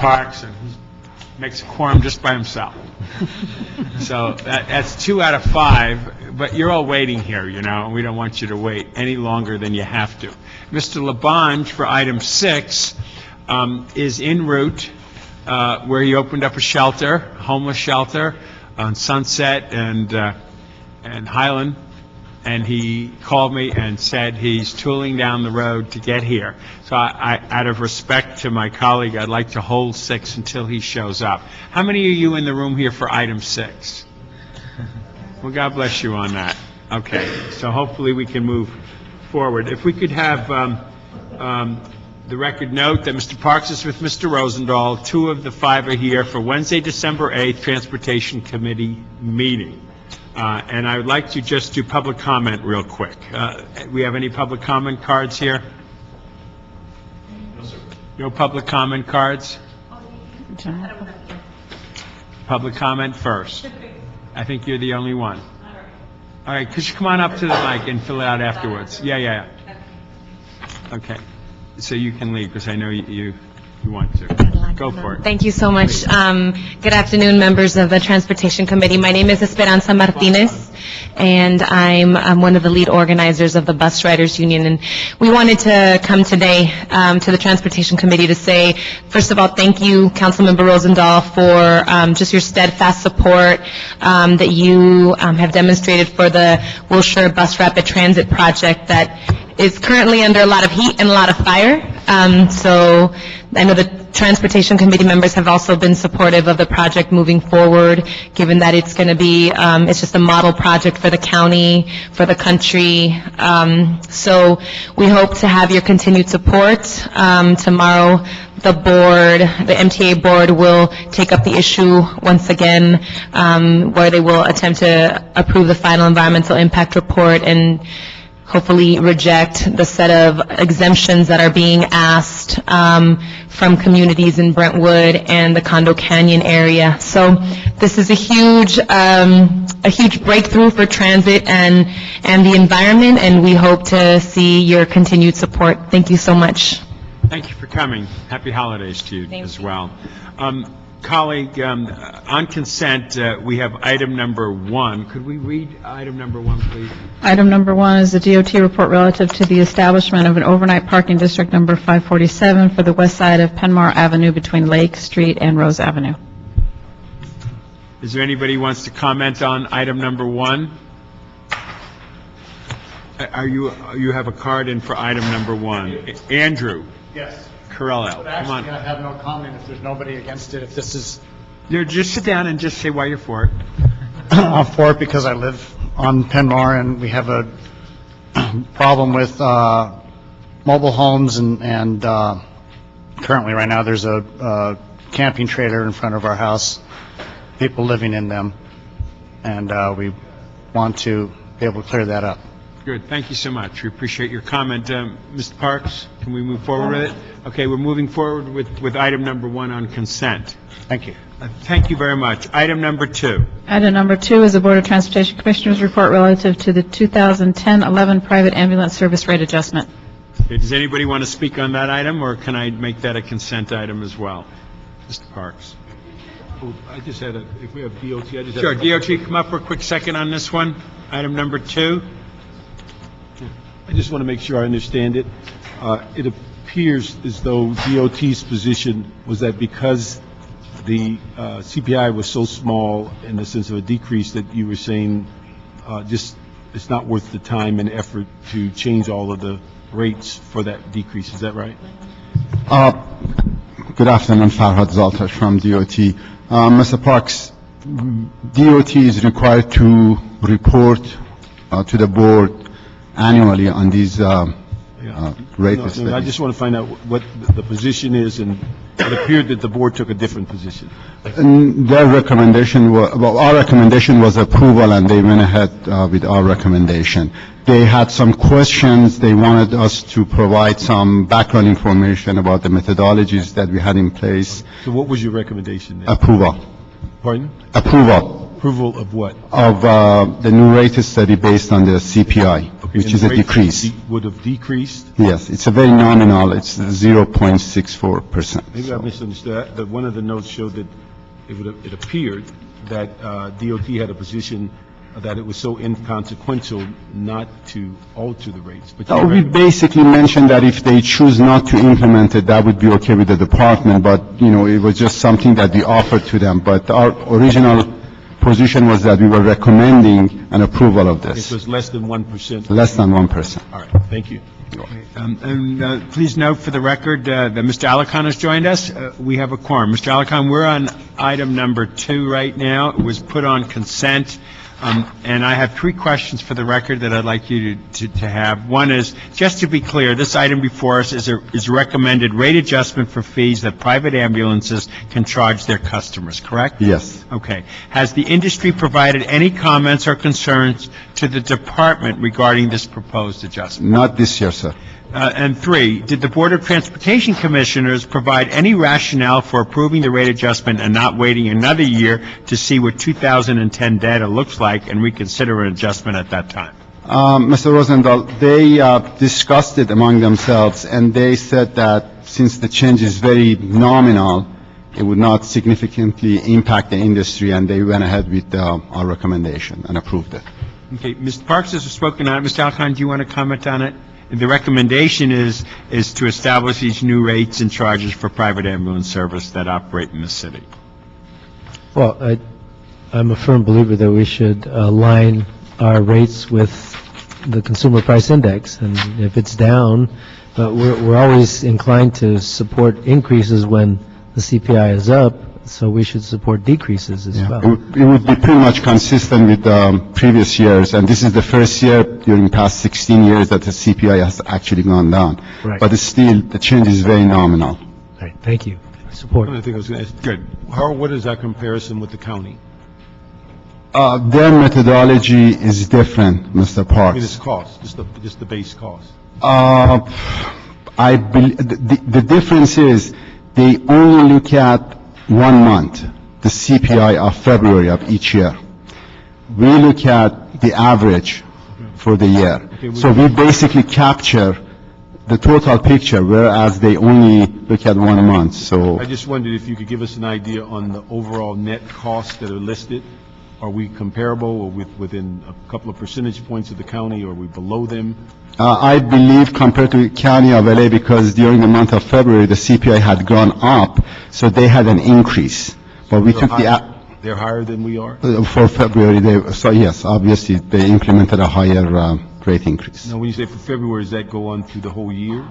Parks, and he makes a quorum just by himself. So that's 2 out of 5, but you're all waiting here, you know, and we don't want you to wait any longer than you have to. Mr. Labange, for item 6, is en route, where he opened up a shelter, homeless shelter, on Sunset and Highland, and he called me and said he's tooling down the road to get here. So out of respect to my colleague, I'd like to hold 6 until he shows up. How many of you in the room here for item 6? Well, God bless you on that. Okay, so hopefully we can move forward. If we could have the record note that Mr. Parks is with Mr. Rosendahl. 2 of the 5 are here for Wednesday, December 8th, Transportation Committee meeting. And I would like to just do public comment real quick. We have any public comment cards here? No, sir. No public comment cards? Public comment first. I think you're the only one. All right, could you come on up to the mic and fill it out afterwards? Yeah. Okay. So you can leave, because I know you want to. Go for it. Thank you so much. Good afternoon, members of the Transportation Committee. My name is Esperanza Martinez, and I'm one of the lead organizers of the Bus Riders Union. And we wanted to come today to the Transportation Committee to say, first of all, thank you, Councilmember Rosendahl, for just your steadfast support that you have demonstrated for the Wilshire Bus Rapid Transit project that is currently under a lot of heat and a lot of fire. So I know the Transportation Committee members have also been supportive of the project moving forward, given that it's going to be, it's just a model project for the county, for the country. So we hope to have your continued support. Tomorrow, the board, the MTA board, will take up the issue once again, where they will attempt to approve the final environmental impact report and hopefully reject the set of exemptions that are being asked from communities in Brentwood and the Condo Canyon area. So this is a huge breakthrough for transit and the environment, and we hope to see your continued support. Thank you so much. Thank you for coming. Happy holidays to you as well. Colleague, on consent, we have item number 1. Could we read item number 1, please? Item number 1 is the DOT report relative to the establishment of an overnight parking district number 547 for the west side of Penmar Avenue between Lake Street and Rose Avenue. Is there anybody who wants to comment on item number 1? You have a card in for item number 1. Andrew? Yes. Corello, But come on. actually, I have no comment if there's nobody against it. If this is, Just sit down and just say why you're for it. I'm for it because I live on Penmar and we have a problem with mobile homes and currently right now there's a camping trailer in front of our house, people living in them, and we want to be able to clear that up. Good, thank you so much. We appreciate your comment. Mr. Parks, can we move forward with it? Okay, we're moving forward with item number 1 on consent. Thank you. Thank you very much. Item number 2. Item number 2 is the Board of Transportation Commissioners report relative to the 2010-11 private ambulance service rate adjustment. Okay, does anybody want to speak on that item, or can I make that a consent item as well? Mr. Parks. I just had if we have DOT, I just Sure, DOT, come up for a quick second on this one. Item number 2. I just want to make sure I understand it. It appears as though DOT's position was that because the CPI was so small in the sense of a decrease that you were saying just it's not worth the time and effort to change all of the rates for that decrease. Is that right? Good afternoon, Farhad Zaltash from DOT. Mr. Parks, DOT is required to report to the board annually on these rate studies. I just want to find out what the position is, and it appeared that the board took a different position. And their recommendation was, well, our recommendation was approval, and they went ahead with our recommendation. They had some questions. They wanted us to provide some background information about the methodologies that we had in place. So what was your recommendation then? Approval. Pardon? Approval Approval of what? of the new rate study based on the CPI, which And is the a rate decrease. Would have decreased? Yes, it's a very nominal, it's 0.64%. Maybe I misunderstood. One of the notes showed that it appeared that DOT had a position that it was so inconsequential not to alter the rates. But you We basically mentioned that if they choose not to implement it, that would be okay with the department, but, it was just something that we offered to them. But our original position was that we were recommending an approval of it this, was less than 1%. less than 1%. All right, thank you. And please note for the record that Mr. Alarcon has joined us. We have a quorum. Mr. Alarcon, we're on item number 2 right now. It was put on consent. And I have 3 questions for the record that I'd like you to have. One is, just to be clear, this item before us is a recommended rate adjustment for fees that private ambulances can charge their customers, correct? Yes. Okay. Has the industry provided any comments or concerns to the department regarding this proposed adjustment? Not this year, sir. And 3, did the Board of Transportation Commissioners provide any rationale for approving the rate adjustment and not waiting another year to see what 2010 data looks like and reconsider an adjustment at that time? Mr. Rosendahl, they discussed it among themselves, and they said that since the change is very nominal, it would not significantly impact the industry, and they went ahead with our recommendation and approved it. Okay, Mr. Parks has spoken on it. Mr. Alcon, do you want to comment on it? The recommendation is to establish these new rates and charges for private ambulance service that operate in the city. Well, I'm a firm believer that we should align our rates with the consumer price index, and if it's down, we're always inclined to support increases when the CPI is up, so we should support decreases as well. It would be pretty much consistent with previous years, and this is the first year during the past 16 years that the CPI has actually gone down. Right. But still, the change is very nominal. All right, thank you. I support. I think I was going to ask, Good. what is our comparison with the county? Their methodology is different, Mr. I mean, Parks. it's cost, just the base cost. I believe the difference is they only look at 1 month, the CPI of February of each year. We look at the average for the year. So we basically capture the total picture, whereas they only look at 1 month, so. I just wondered if you could give us an idea on the overall net costs that are listed. Are we comparable or within a couple of percentage points of the county, or are we below them? I believe compared to the County of LA, because during the month of February, the CPI had gone up, so they had an increase. But we took They're higher than we are? for February, so yes, obviously, they implemented a higher rate increase. Now, when you say for February, does that go on through the whole year?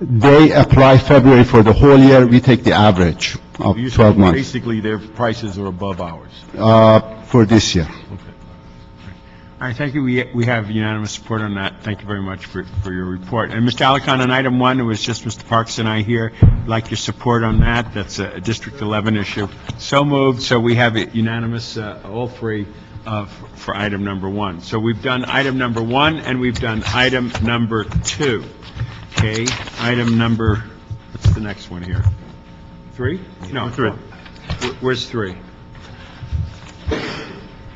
They apply February for the whole year, we take the average of You're 12 saying months Basically, their prices are above ours. for this year. Okay. All right, thank you. We have unanimous support on that. Thank you very much for your report. And Mr. Alarcon, on item 1, it was just Mr. Parks and I here. I'd like your support on that. That's a District 11 issue. So moved, so we have it unanimous, all 3, for item number 1. So we've done item number 1, and we've done item number 2. Okay, item number, what's the next one here? 3? No, 3. Where's 3?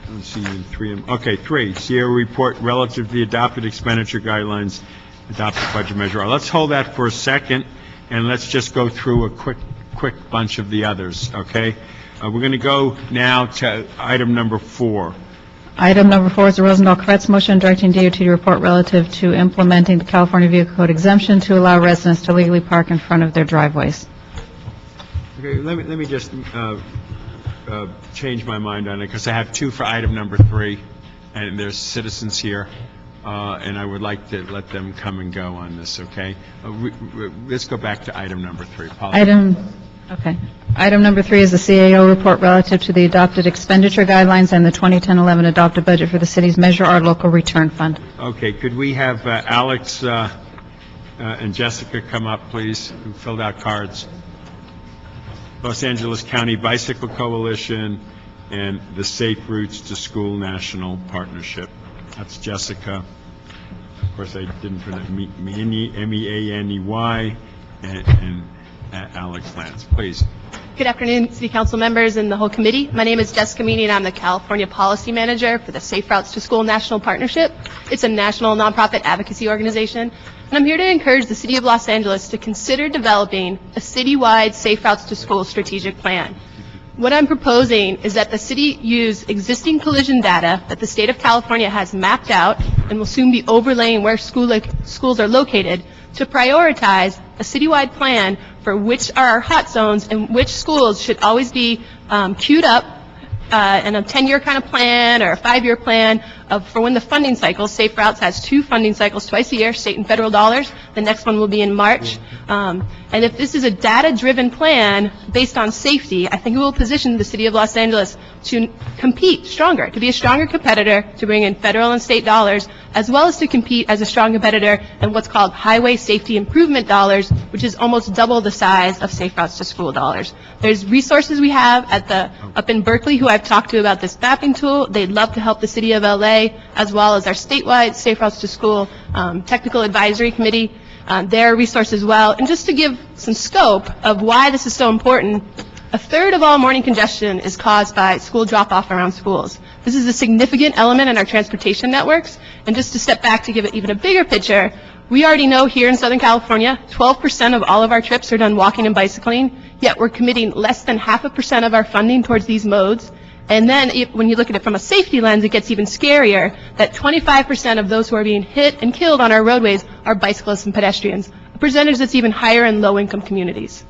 Let's see, 3. Okay, 3, Cio Report relative to the adopted expenditure guidelines, adopted budget measure. Let's hold that for a second, and let's just go through a quick bunch of the others, okay? We're going to go now to item number 4. Item number 4 is the Rosendahl-Kretz motion directing DOT to report relative to implementing the California Vehicle Code exemption to allow residents to legally park in front of their driveways. Okay, let me just change my mind on it, because I have 2 for item number 3, and there's citizens here, and I would like to let them come and go on this, okay? Let's go back to item number 3. Item number 3 is the CAO report relative to the adopted expenditure guidelines and the 2010-11 adopted budget for the city's Measure Our Local Return Fund. Okay, could we have Alex and Jessica come up, please, who filled out cards? Los Angeles County Bicycle Coalition and the Safe Routes to School National Partnership. That's Jessica. Of course, I didn't pronounce Meaney, M-E-A-N-E-Y, and Alex Lance. Please. Good afternoon, City Council members and the whole committee. My name is Jessica Meany, and I'm the California Policy Manager for the Safe Routes to School National Partnership. It's a national nonprofit advocacy organization, and I'm here to encourage the City of Los Angeles to consider developing a citywide Safe Routes to School strategic plan. What I'm proposing is that the city use existing collision data that the state of California has mapped out and will soon be overlaying where schools are located to prioritize a citywide plan for which are our hot zones and which schools should always be queued up in a 10-year kind of plan or a 5-year plan for when the funding cycle. Safe Routes has 2 funding cycles twice a year, state and federal dollars. The next one will be in March. And if this is a data-driven plan based on safety, I think it will position the City of Los Angeles to compete stronger, to be a stronger competitor, to bring in federal and state dollars, as well as to compete as a strong competitor in what's called highway safety improvement dollars, which is almost double the size of Safe Routes to School dollars. There's resources we have up in Berkeley who I've talked to about this mapping tool. They'd love to help the City of LA, as well as our statewide Safe Routes to School Technical Advisory Committee. Their resource as well. And just to give some scope of why this is so important, a third of all morning congestion is caused by school drop-off around schools. This is a significant element in our transportation networks. And just to step back to give it even a bigger picture, we already know here in Southern California, 12% of all of our trips are done walking and bicycling, yet we're committing less than 0.5% of our funding towards these modes. And then when you look at it from a safety lens, it gets even scarier that 25% of those who are being hit and killed on our roadways are bicyclists and pedestrians, a percentage that's even higher in low-income communities.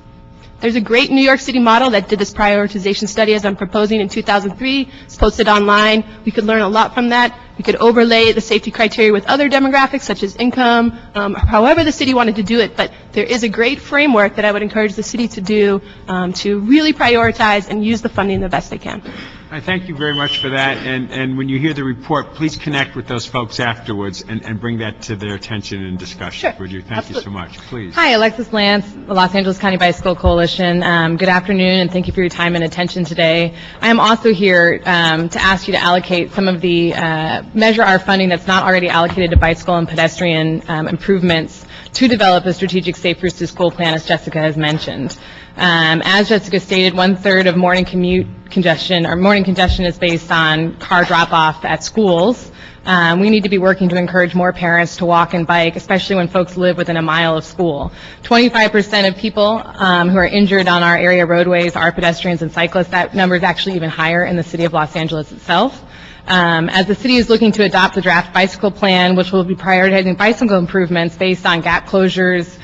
There's a great New York City model that did this prioritization study as I'm proposing in 2003. It's posted online. We could learn a lot from that. We could overlay the safety criteria with other demographics such as income, however the city wanted to do it. But there is a great framework that I would encourage the city to do to really prioritize and use the funding the best they can. I thank you very much for that, and when you hear the report, please connect with those folks afterwards and bring that to their attention and discussion. Sure. Would you? Thank you so much. Please. Hi, Alexis Lance, the Los Angeles County Bicycle Coalition. Good afternoon, and thank you for your time and attention today. I am also here to ask you to allocate some of the measure our funding that's not already allocated to bicycle and pedestrian improvements to develop a strategic safe routes to school plan, as Jessica has mentioned. As Jessica stated, 1/3 of morning congestion is based on car drop-off at schools. We need to be working to encourage more parents to walk and bike, especially when folks live within a mile of school. 25% of people who are injured on our area roadways are pedestrians and cyclists. That number is actually even higher in the city of Los Angeles itself. As the city is looking to adopt the draft bicycle plan, which will be prioritizing bicycle improvements based on gap closures,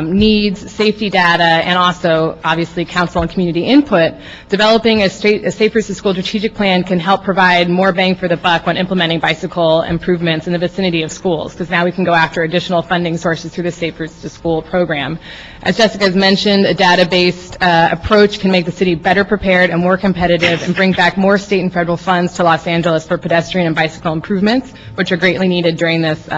needs, safety data, and also, obviously, council and community input, developing a safe routes to school strategic plan can help provide more bang for the buck when implementing bicycle improvements in the vicinity of schools, because now we can go after additional funding sources through the Safe Routes to School program. As Jessica has mentioned, a data-based approach can make the city better prepared and more competitive and bring back more state and federal funds to Los Angeles for pedestrian and bicycle improvements, which are greatly needed during this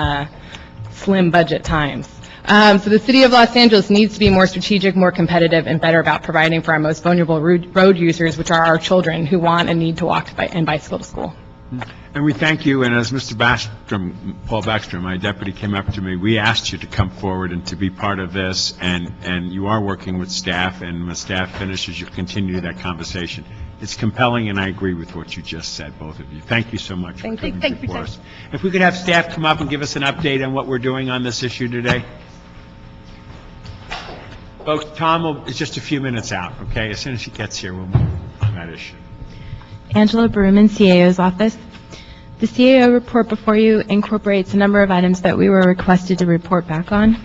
slim budget times. So the city of Los Angeles needs to be more strategic, more competitive, and better about providing for our most vulnerable road users, which are our children who want and need to walk and bicycle to school. And we thank you, and as Mr. Paul Backstrom, my deputy, came up to me, we asked you to come forward and to be part of this, and you are working with staff, and when staff finishes, you'll continue that conversation. It's compelling, and I agree with what you just said, both of you. Thank you so much for coming before us. If we could have staff come up and give us an update on what we're doing on this issue today. Folks, Tom is just a few minutes out, okay? As soon as he gets here, we'll move on that issue. Angela Berman, CAO's office. The CAO report before you incorporates a number of items that we were requested to report back on.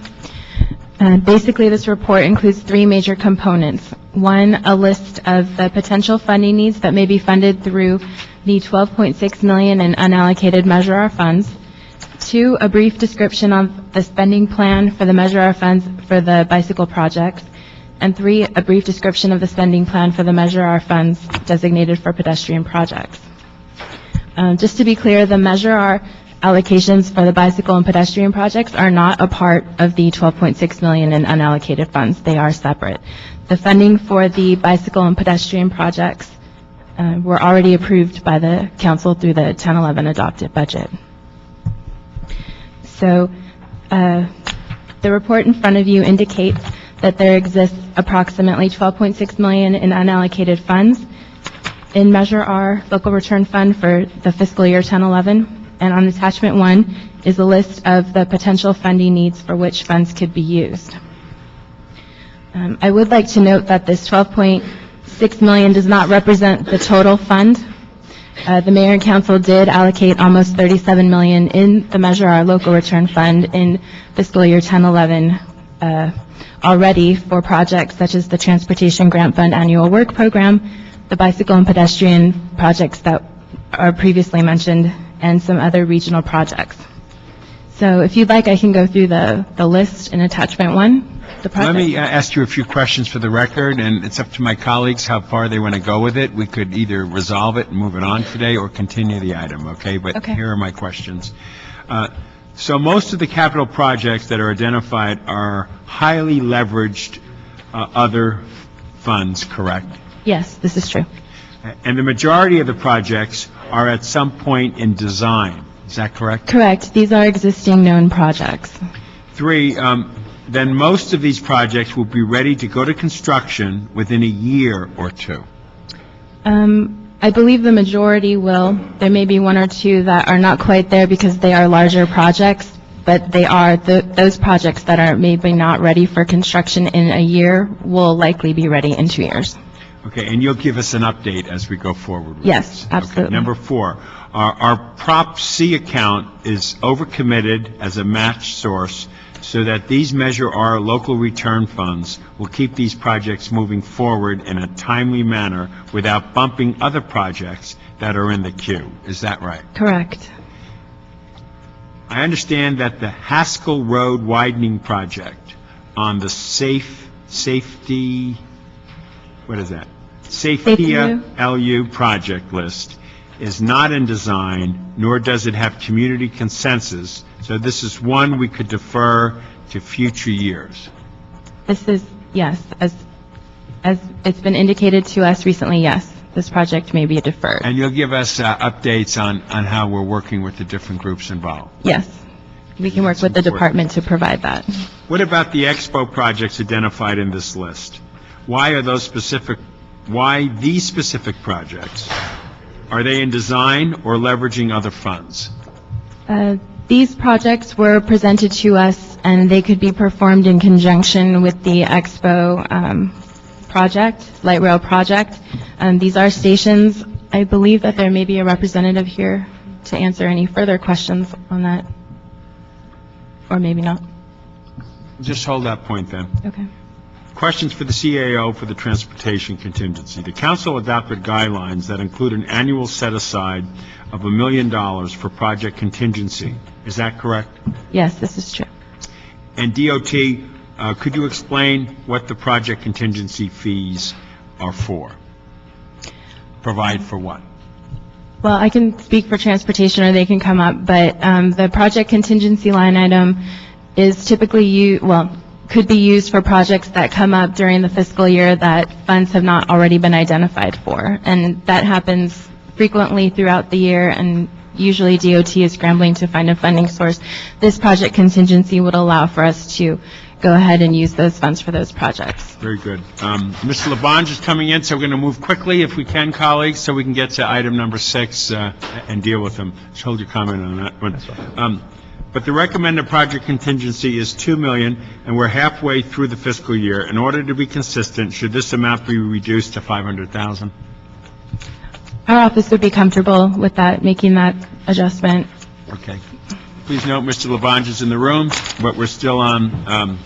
Basically, this report includes 3 major components. 1, a list of the potential funding needs that may be funded through the $12.6 million in unallocated Measure Our funds. 2, a brief description of the spending plan for the Measure Our funds for the bicycle projects. And 3, a brief description of the spending plan for the Measure Our funds designated for pedestrian projects. Just to be clear, the Measure Our allocations for the bicycle and pedestrian projects are not a part of the $12.6 million in unallocated funds. They are separate. The funding for the bicycle and pedestrian projects were already approved by the council through the 10-11 adopted budget. So the report in front of you indicates that there exists approximately $12.6 million in unallocated funds in Measure R Local Return Fund for the fiscal year 10-11. And on Attachment 1 is a list of the potential funding needs for which funds could be used. I would like to note that this $12.6 million does not represent the total fund. The mayor and council did allocate almost $37 million in the Measure R Local Return Fund in fiscal year 10-11 already for projects such as the Transportation Grant Fund Annual Work Program, the bicycle and pedestrian projects that are previously mentioned, and some other regional projects. So if you'd like, I can go through the list in Attachment 1. Let me ask you a few questions for the record, and it's up to my colleagues how far they want to go with it. We could either resolve it and move it on today or continue the item, okay? But here are my questions. So most of the capital projects that are identified are highly leveraged other funds, correct? Yes, this is true. And the majority of the projects are at some point in design. Is that correct? Correct. These are existing known projects. 3, then most of these projects will be ready to go to construction within a year or 2. I believe the majority will. There may be 1 or 2 that are not quite there because they are larger projects, but they are those projects that are maybe not ready for construction in a year will likely be ready in 2 years. Okay, and you'll give us an update as we go forward with Yes, this. absolutely. Okay, number 4, our Prop C account is overcommitted as a match source so that these Measure R local return funds will keep these projects moving forward in a timely manner without bumping other projects that are in the queue. Is that right? Correct. I understand that the Haskell Road widening project on the Safety, what is that? Safety LU project list is not in design, nor does it have community consensus, so this is one we could defer to future years. This is, yes, as it's been indicated to us recently, yes, this project may be deferred. And you'll give us updates on how we're working with the different groups involved. Yes, we can work with the department to provide that. What about the Expo projects identified in this list? Why these specific projects? Are they in design or leveraging other funds? These projects were presented to us, and they could be performed in conjunction with the Expo project, light rail project. These are stations. I believe that there may be a representative here to answer any further questions on that, or maybe not. Just hold that point then. Okay. Questions for the CAO for the transportation contingency. The council adopted guidelines that include an annual set-aside of $1 million for project contingency. Is that correct? Yes, this is true. And DOT, could you explain what the project contingency fees are for? Provide for what? Well, I can speak for transportation, or they can come up, but the project contingency line item is typically could be used for projects that come up during the fiscal year that funds have not already been identified for. And that happens frequently throughout the year, and usually DOT is scrambling to find a funding source. This project contingency would allow for us to go ahead and use those funds for those projects. Very good. Mr. Labange is coming in, so we're going to move quickly, if we can, colleagues, so we can get to item number 6 and deal with them. Just hold your comment on that one. That's right. But the recommended project contingency is $2 million, and we're halfway through the fiscal year. In order to be consistent, should this amount be reduced to $500,000? Our office would be comfortable with that, making that adjustment. Okay. Please note, Mr. Labange is in the room, but we're still on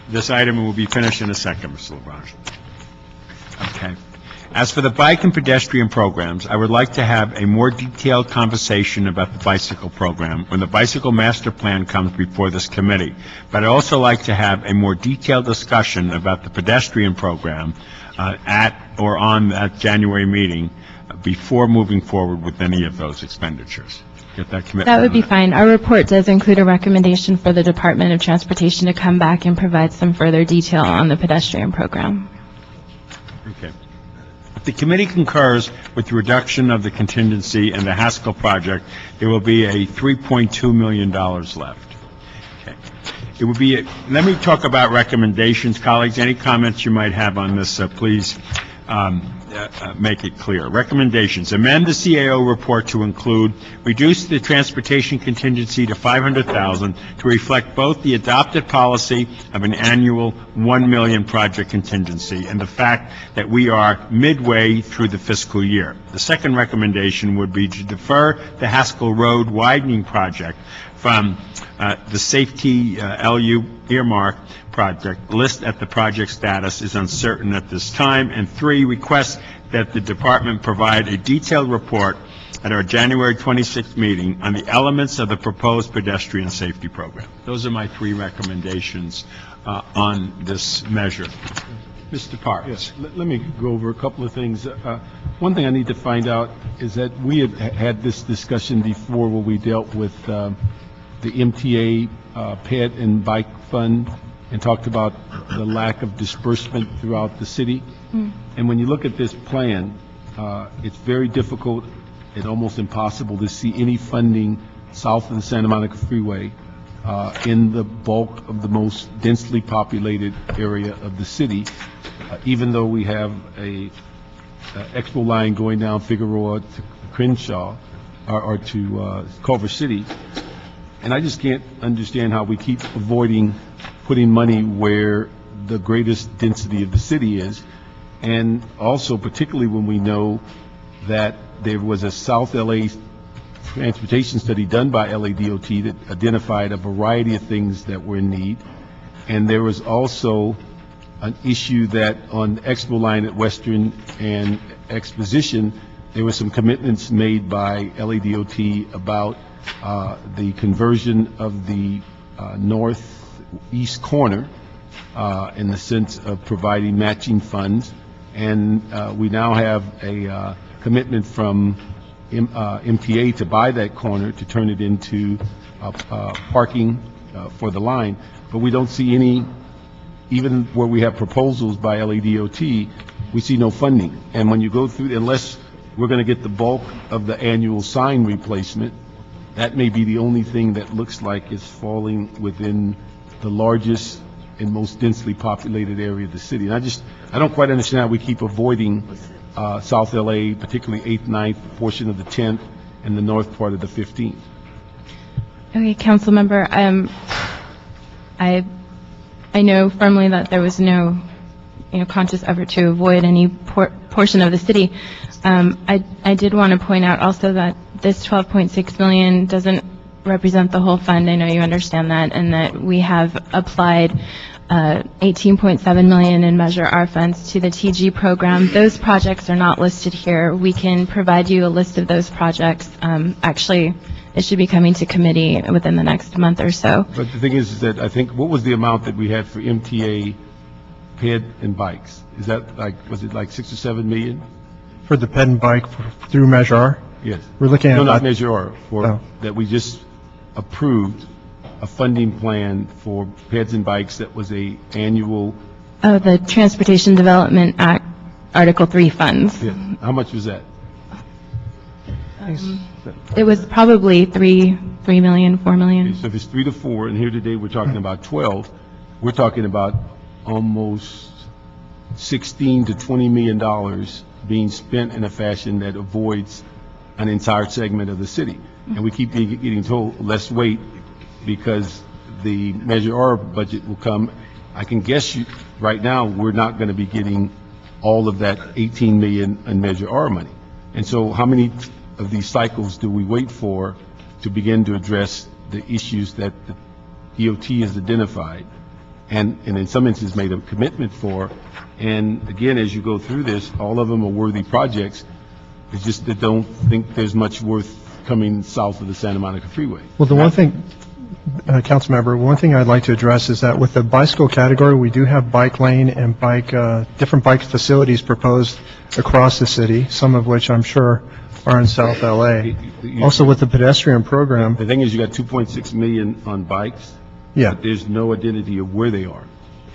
this item, and we'll be finished in a second, Mr. Labange. Okay. As for the bike and pedestrian programs, I would like to have a more detailed conversation about the bicycle program when the bicycle master plan comes before this committee. But I'd also like to have a more detailed discussion about the pedestrian program at or on that January meeting before moving forward with any of those expenditures. Get that commitment? That would be fine. Our report does include a recommendation for the Department of Transportation to come back and provide some further detail on the pedestrian program. Okay. If the committee concurs with the reduction of the contingency and the Haskell project, there will be a $3.2 million left. Okay. It would be, let me talk about recommendations, colleagues. Any comments you might have on this, please make it clear. Recommendations: amend the CAO report to include reduce the transportation contingency to $500,000 to reflect both the adopted policy of an annual $1 million project contingency and the fact that we are midway through the fiscal year. The second recommendation would be to defer the Haskell Road widening project from the safety LU earmark project. List at the project status is uncertain at this time. And three, request that the department provide a detailed report at our January 26th meeting on the elements of the proposed pedestrian safety program. Those are my three recommendations on this measure. Mr. Parks. Yes, let me go over a couple of things. One thing I need to find out is that we had had this discussion before where we dealt with the MTA ped and bike fund and talked about the lack of disbursement throughout the city. And when you look at this plan, it's very difficult and almost impossible to see any funding south of the Santa Monica Freeway in the bulk of the most densely populated area of the city, even though we have a Expo line going down Figueroa to Crenshaw or to Culver City. And I just can't understand how we keep avoiding putting money where the greatest density of the city is. And also, particularly when we know that there was a South LA transportation study done by LADOT that identified a variety of things that were in need. And there was also an issue that on the Expo line at Western and Exposition, there were some commitments made by LADOT about the conversion of the northeast corner in the sense of providing matching funds. And we now have a commitment from MTA to buy that corner to turn it into parking for the line. But we don't see any, even where we have proposals by LADOT, we see no funding. And when you go through, unless we're going to get the bulk of the annual sign replacement, that may be the only thing that looks like it's falling within the largest and most densely populated area of the city. And I don't quite understand how we keep avoiding South LA, particularly 8th, 9th, portion of the 10th, and the north part of the 15th. Okay, council member, I know firmly that there was no, conscious effort to avoid any portion of the city. I did want to point out also that this $12.6 million doesn't represent the whole fund. I know you understand that, and that we have applied $18.7 million in Measure R funds to the TG program. Those projects are not listed here. We can provide you a list of those projects. Actually, it should be coming to committee within the next month or so. But the thing is that I think, what was the amount that we had for MTA, ped, and bikes? Is that was it like 6 or 7 million? For the ped and bike through Measure R? Yes. We're looking at... No, not Measure R, that we just approved a funding plan for peds and bikes that was a annual... Oh, the Transportation Development Act, Article 3 funds. Yeah. How much was that? It was probably $3 million, $4 million. Okay, so if it's 3 to 4, and here today we're talking about 12, we're talking about almost $16 to $20 million being spent in a fashion that avoids an entire segment of the city. And we keep getting told, let's wait, because the Measure R budget will come. I can guess you, right now, we're not going to be getting all of that 18 million in Measure R money. And so how many of these cycles do we wait for to begin to address the issues that the DOT has identified and in some instances made a commitment for? And again, as you go through this, all of them are worthy projects. It's just that don't think there's much worth coming south of the Santa Monica Freeway. Well, the one thing, council member, one thing I'd like to address is that with the bicycle category, we do have bike lane and different bike facilities proposed across the city, some of which I'm sure are in South LA. Also with the pedestrian program. The thing is, you got 2.6 million on bikes. Yeah. But there's no identity of where they are.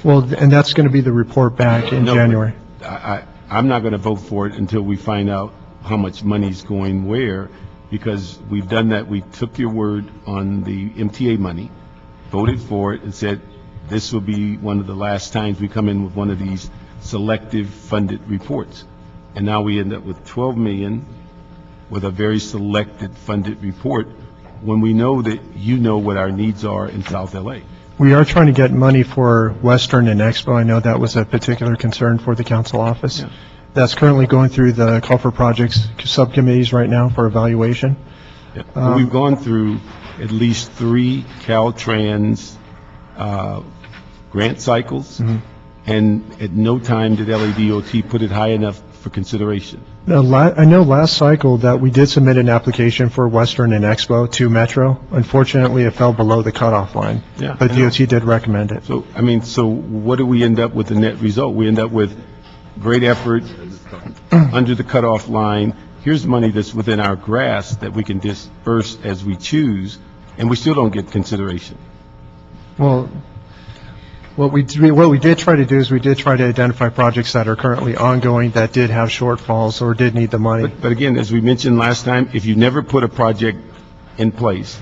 Well, and that's going to be the report back in January. I'm not going to vote for it until we find out how much money's going where, because we've done that. We took your word on the MTA money, voted for it, and said this will be one of the last times we come in with one of these selective funded reports. And now we end up with 12 million with a very selected funded report, when we know that you know what our needs are in South LA. We are trying to get money for Western and Expo. I know that was a particular concern for the council office. Yeah. That's currently going through the call for projects subcommittees right now for evaluation. Yeah. We've gone through at least 3 Caltrans grant cycles, and at no time did LADOT put it high enough for consideration. Now, I know last cycle that we did submit an application for Western and Expo to Metro. Unfortunately, it fell below the cutoff line. Yeah, But I know. DOT did recommend it. So, I mean, so what do we end up with the net result? We end up with great effort under the cutoff line. Here's money that's within our grasp that we can disperse as we choose, and we still don't get consideration. Well, what we did try to do is we did try to identify projects that are currently ongoing that did have shortfalls or did need the money. But again, as we mentioned last time, if you never put a project in place,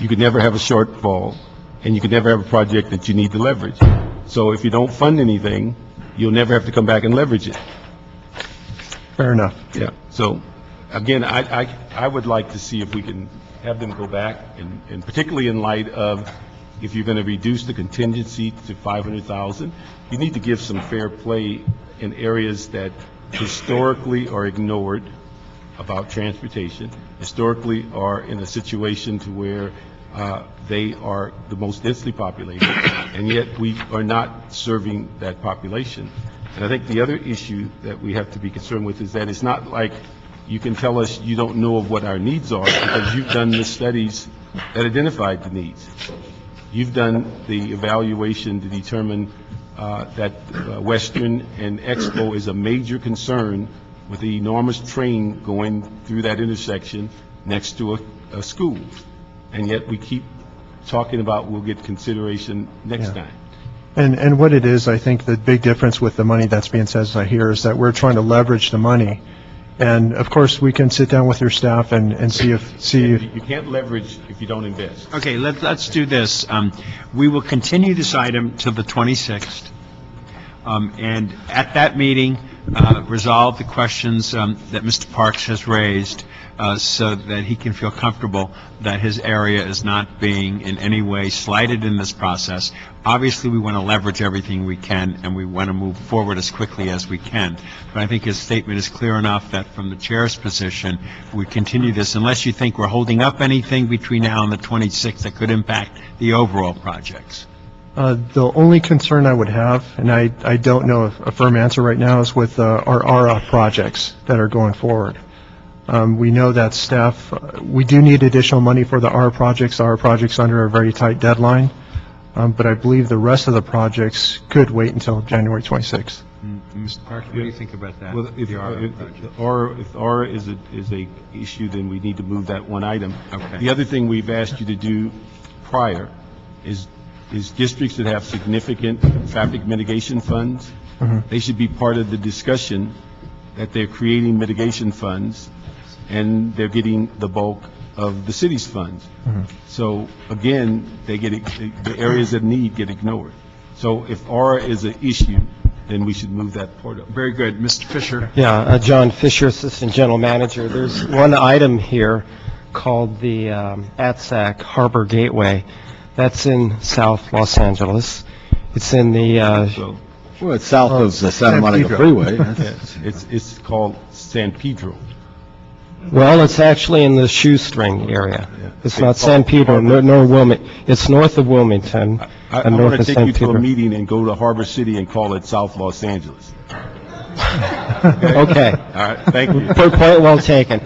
you could never have a shortfall, and you could never have a project that you need to leverage. So if you don't fund anything, you'll never have to come back and leverage it. Fair enough. Yeah. So, again, I would like to see if we can have them go back, and particularly in light of, if you're going to reduce the contingency to 500,000, you need to give some fair play in areas that historically are ignored about transportation, historically are in a situation to where they are the most densely populated, and yet we are not serving that population. And I think the other issue that we have to be concerned with is that it's not like you can tell us you don't know of what our needs are, because you've done the studies that identified the needs. You've done the evaluation to determine that Western and Expo is a major concern with the enormous train going through that intersection next to a school. And yet we keep talking about we'll get consideration next time. And what it is, I think the big difference with the money that's being said here is that we're trying to leverage the money. And of course, we can sit down with your staff and see if. You can't leverage if you don't invest. Okay, let's do this. We will continue this item till the 26th, and at that meeting, resolve the questions that Mr. Parks has raised, so that he can feel comfortable that his area is not being in any way slighted in this process. Obviously, we want to leverage everything we can, and we want to move forward as quickly as we can. But I think his statement is clear enough that from the chair's position, we continue this unless you think we're holding up anything between now and the 26th that could impact the overall projects. The only concern I would have, and I don't know a firm answer right now, is with our ARA projects that are going forward. We know that staff, we do need additional money for the ARA projects. ARA projects under a very tight deadline, but I believe the rest of the projects could wait until January 26th. Mr. Parks, what do you think about that? Well, if ARA is a issue, then we need to move that one item. Okay. The other thing we've asked you to do prior is districts that have significant traffic mitigation funds, they should be part of the discussion that they're creating mitigation funds, and they're getting the bulk of the city's funds. So again, they get the areas that need get ignored. So if ARA is an issue, then we should move that part up. Very good. Mr. Fisher? Yeah, John Fisher, Assistant General Manager. There's one item here called the ATSAC Harbor Gateway. That's in South Los Angeles. It's in the... well, it's south of the Santa Monica Freeway. It's called San Pedro. Well, it's actually in the shoestring area. Yeah. It's not San Pedro, nor Wilmington. It's north of Wilmington. I and north want to of take San you to Pedro. a meeting and go to Harbor City and call it South Los Angeles. Okay. All right, thank you. Point well taken.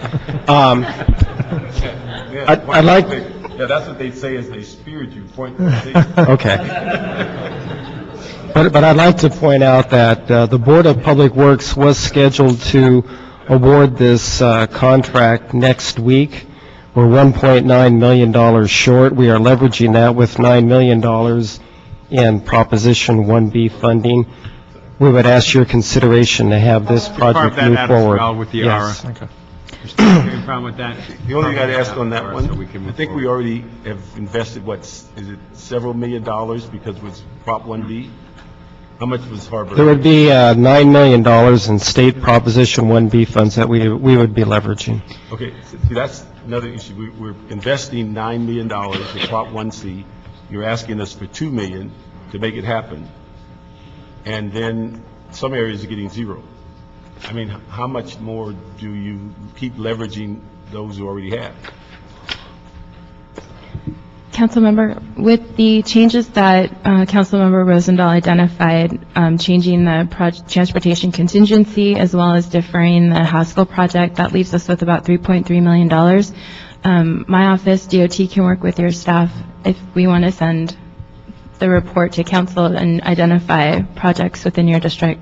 I'd like... Yeah, that's what they say as they speared you. Okay. But I'd like to point out that the Board of Public Works was scheduled to award this contract next week. We're $1.9 million short. We are leveraging that with $9 million in Proposition 1B funding. We would ask your consideration to have this project Carve that move out as forward. well with the Yes. ARA. Any problem with that? The only thing I'd ask on that So one, we can I move think we forward. already have invested, is it several $1 million because it was Prop 1B? How much was Harbor? There would be $9 million in state Proposition 1B funds that we would be leveraging. Okay, see, that's another issue. We're investing $9 million in Prop 1C. You're asking us for $2 million to make it happen. And then some areas are getting zero. I mean, how much more do you keep leveraging those who already have? Councilmember, with the changes that Councilmember Rosendahl identified, changing the transportation contingency as well as deferring the Haskell project, that leaves us with about $3.3 million. My office, DOT, can work with your staff if we want to send the report to council and identify projects within your district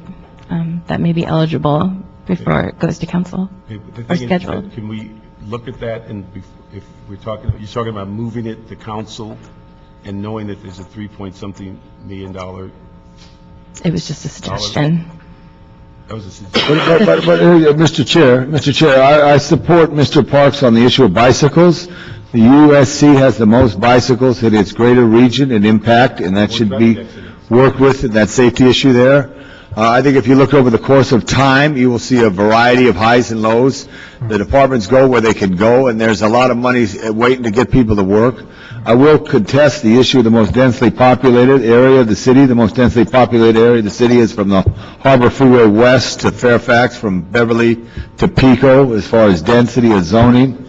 that may be eligible before it goes to council Okay, but the or thing is, scheduled. can we look at that and if you're talking about moving it to council and knowing that there's a $3-point-something million, It was just a suggestion. that was a suggestion. But, Mr. Chair, I support Mr. Parks on the issue of bicycles. The USC has the most bicycles in its greater region and impact, and that should be worked with, and that safety issue there. I think if you look over the course of time, you will see a variety of highs and lows. The departments go where they can go, and there's a lot of money waiting to get people to work. I will contest the issue of the most densely populated area of the city. The most densely populated area of the city is from the Harbor Freeway west to Fairfax, from Beverly to Pico, as far as density of zoning.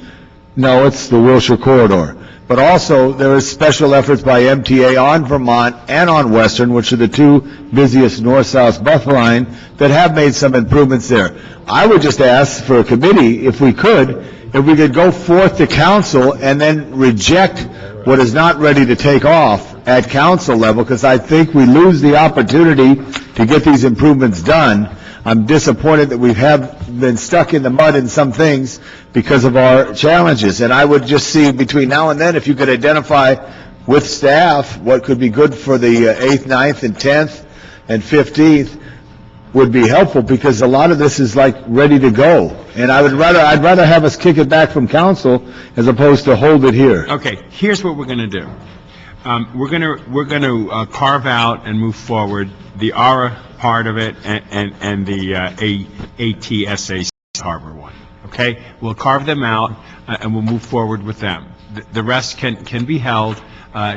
No, it's the Wilshire corridor. But also, there is special efforts by MTA on Vermont and on Western, which are the two busiest north-south bus line, that have made some improvements there. I would just ask for a committee, if we could go forth to council and then reject what is not ready to take off at council level, because I think we lose the opportunity to get these improvements done. I'm disappointed that we have been stuck in the mud in some things because of our challenges. And I would just see between now and then, if you could identify with staff what could be good for the 8th, 9th, and 10th, and 15th, would be helpful, because a lot of this is like ready to go. And I'd rather have us kick it back from council as opposed to hold it here. Okay, here's what we're going to do. We're going to carve out and move forward the ARA part of it and the ATSA Harbor one. Okay, we'll carve them out and we'll move forward with them. The rest can be held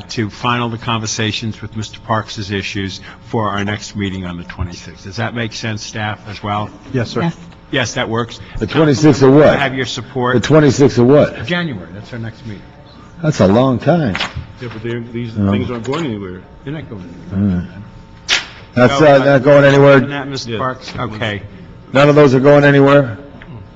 to final the conversations with Mr. Parks' issues for our next meeting on the 26th. Does that make sense, staff, as well? Yes, sir. Yes. Yes, that works. The 26th of what? I have your support. The 26th of what? January, that's our next meeting. That's a long time. Yeah, but these things aren't going anywhere. You're not going anywhere. That's not going anywhere. Isn't that, Mr. Parks? Okay. None of those are going anywhere?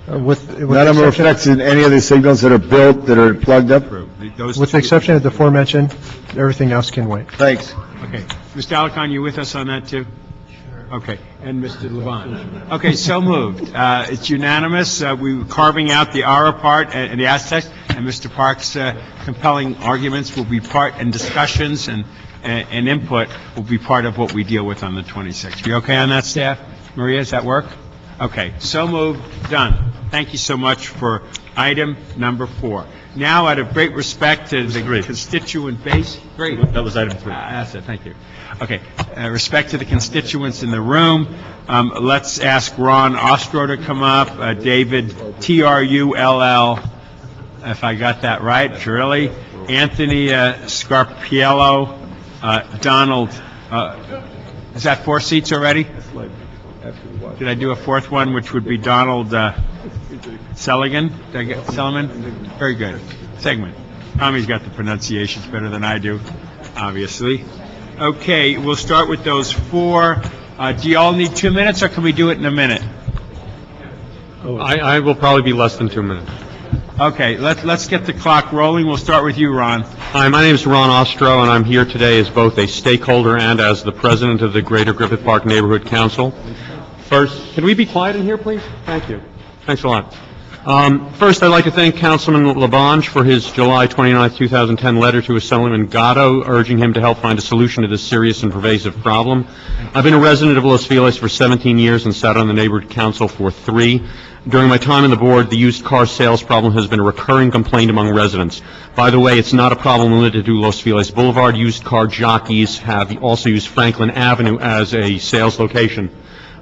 None of them are affecting any of the signals that are built, that are plugged up? With the exception of the aforementioned, everything else can wait. Thanks. Okay. Mr. Alarcon, you with us on that, too? Sure. Okay. And Mr. Levon? Okay, so moved. It's unanimous. We were carving out the ARA part and the aspects, and Mr. Parks' compelling arguments will be part, and discussions and input will be part of what we deal with on the 26th. You okay on that, staff? Maria, does that work? Okay, so moved, done. Thank you so much for item number 4. Now, out of great respect to the constituent base, great. That was item 3. That's it, thank you. Okay, respect to the constituents in the room, let's ask Ron Ostrow to come up, David, Trull, if I got that right, Truly, Anthony Scarpiello, Donald, is that 4 seats already? Did I do a 4th one, which would be Donald Seligan? Did I get Seliman? Very good. Segment. Tommy's got the pronunciations better than I do, obviously. Okay, we'll start with those 4. Do you all need 2 minutes, or can we do it in a minute? I will probably be less than 2 minutes. Okay, let's get the clock rolling. We'll start with you, Ron. Hi, my name is Ron Ostrow, and I'm here today as both a stakeholder and as the president of the Greater Griffith Park Neighborhood Council. First, can we be quiet in here, please? Thank you. Thanks a lot. First, I'd like to thank Councilman Labange for his July 29, 2010 letter to Assemblyman Gatto urging him to help find a solution to this serious and pervasive problem. I've been a resident of Los Feliz for 17 years and sat on the neighborhood council for 3. During my time on the board, the used car sales problem has been a recurring complaint among residents. By the way, it's not a problem limited to Los Feliz Boulevard. Used car jockeys have also used Franklin Avenue as a sales location.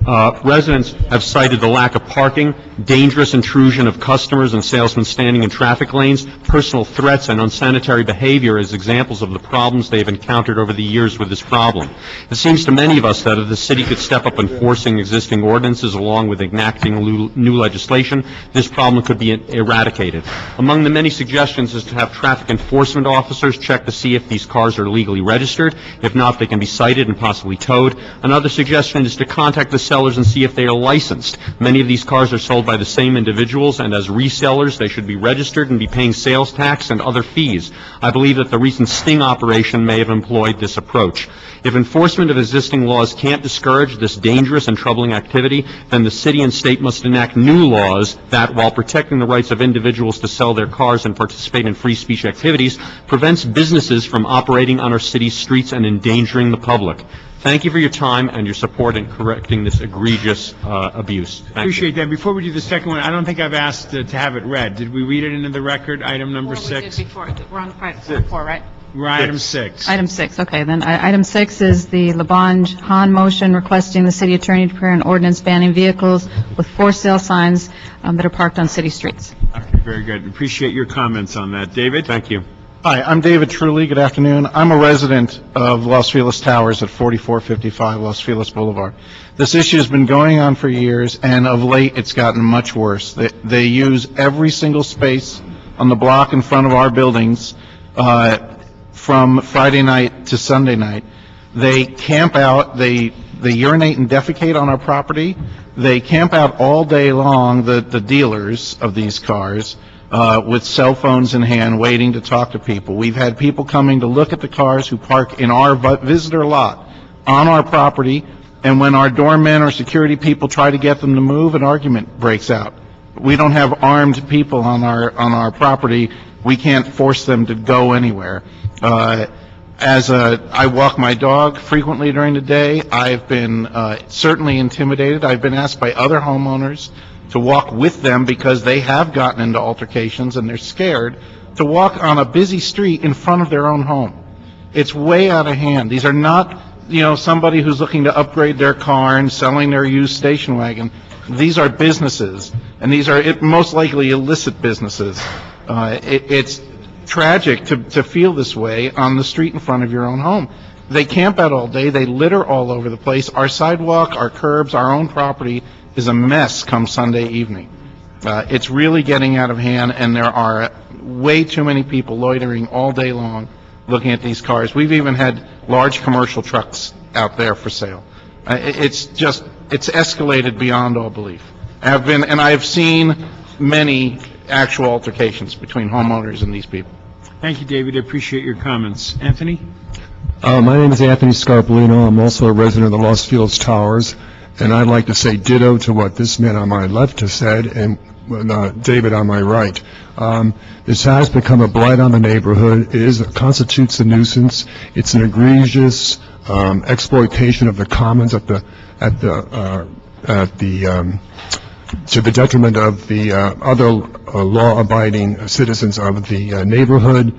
Residents have cited the lack of parking, dangerous intrusion of customers and salesmen standing in traffic lanes, personal threats, and unsanitary behavior as examples of the problems they have encountered over the years with this problem. It seems to many of us that if the city could step up enforcing existing ordinances along with enacting new legislation, this problem could be eradicated. Among the many suggestions is to have traffic enforcement officers check to see if these cars are legally registered. If not, they can be cited and possibly towed. Another suggestion is to contact the sellers and see if they are licensed. Many of these cars are sold by the same individuals, and as resellers, they should be registered and be paying sales tax and other fees. I believe that the recent sting operation may have employed this approach. If enforcement of existing laws can't discourage this dangerous and troubling activity, then the city and state must enact new laws that, while protecting the rights of individuals to sell their cars and participate in free speech activities, prevents businesses from operating on our city's streets and endangering the public. Thank you for your time and your support in correcting this egregious abuse. Thank Appreciate you. that. Before we do the second one, I don't think I've asked to have it read. Did we read it into the record, item number 6? We did before. We're on 4, right? We're item 6. Item 6, okay. Then item 6 is the Labange-Hahn motion requesting the city attorney to prepare an ordinance banning vehicles with for sale signs that are parked on city streets. Okay, very good. Appreciate your comments on that. David? Thank you. Hi, I'm David Truly. Good afternoon. I'm a resident of Los Feliz Towers at 4455 Los Feliz Boulevard. This issue has been going on for years, and of late it's gotten much worse. They use every single space on the block in front of our buildings from Friday night to Sunday night. They camp out, they urinate and defecate on our property. They camp out all day long, the dealers of these cars, with cell phones in hand, waiting to talk to people. We've had people coming to look at the cars who park in our visitor lot on our property, and when our doormen or security people try to get them to move, an argument breaks out. We don't have armed people on our property. We can't force them to go anywhere. I walk my dog frequently during the day. I've been certainly intimidated. I've been asked by other homeowners to walk with them because they have gotten into altercations and they're scared to walk on a busy street in front of their own home. It's way out of hand. These are not, somebody who's looking to upgrade their car and selling their used station wagon. These are businesses, and these are most likely illicit businesses. It's tragic to feel this way on the street in front of your own home. They camp out all day. They litter all over the place. Our sidewalk, our curbs, our own property is a mess come Sunday evening. It's really getting out of hand, and there are way too many people loitering all day long looking at these cars. We've even had large commercial trucks out there for sale. It's escalated beyond all belief. I've seen many actual altercations between homeowners and these people. Thank you, David. I appreciate your comments. Anthony? My name is Anthony Scarpolino. I'm also a resident of the Los Feliz Towers, and I'd like to say ditto to what this man on my left has said and David on my right. This has become a blight on the neighborhood. It constitutes a nuisance. It's an egregious exploitation of the commons to the detriment of the other law-abiding citizens of the neighborhood.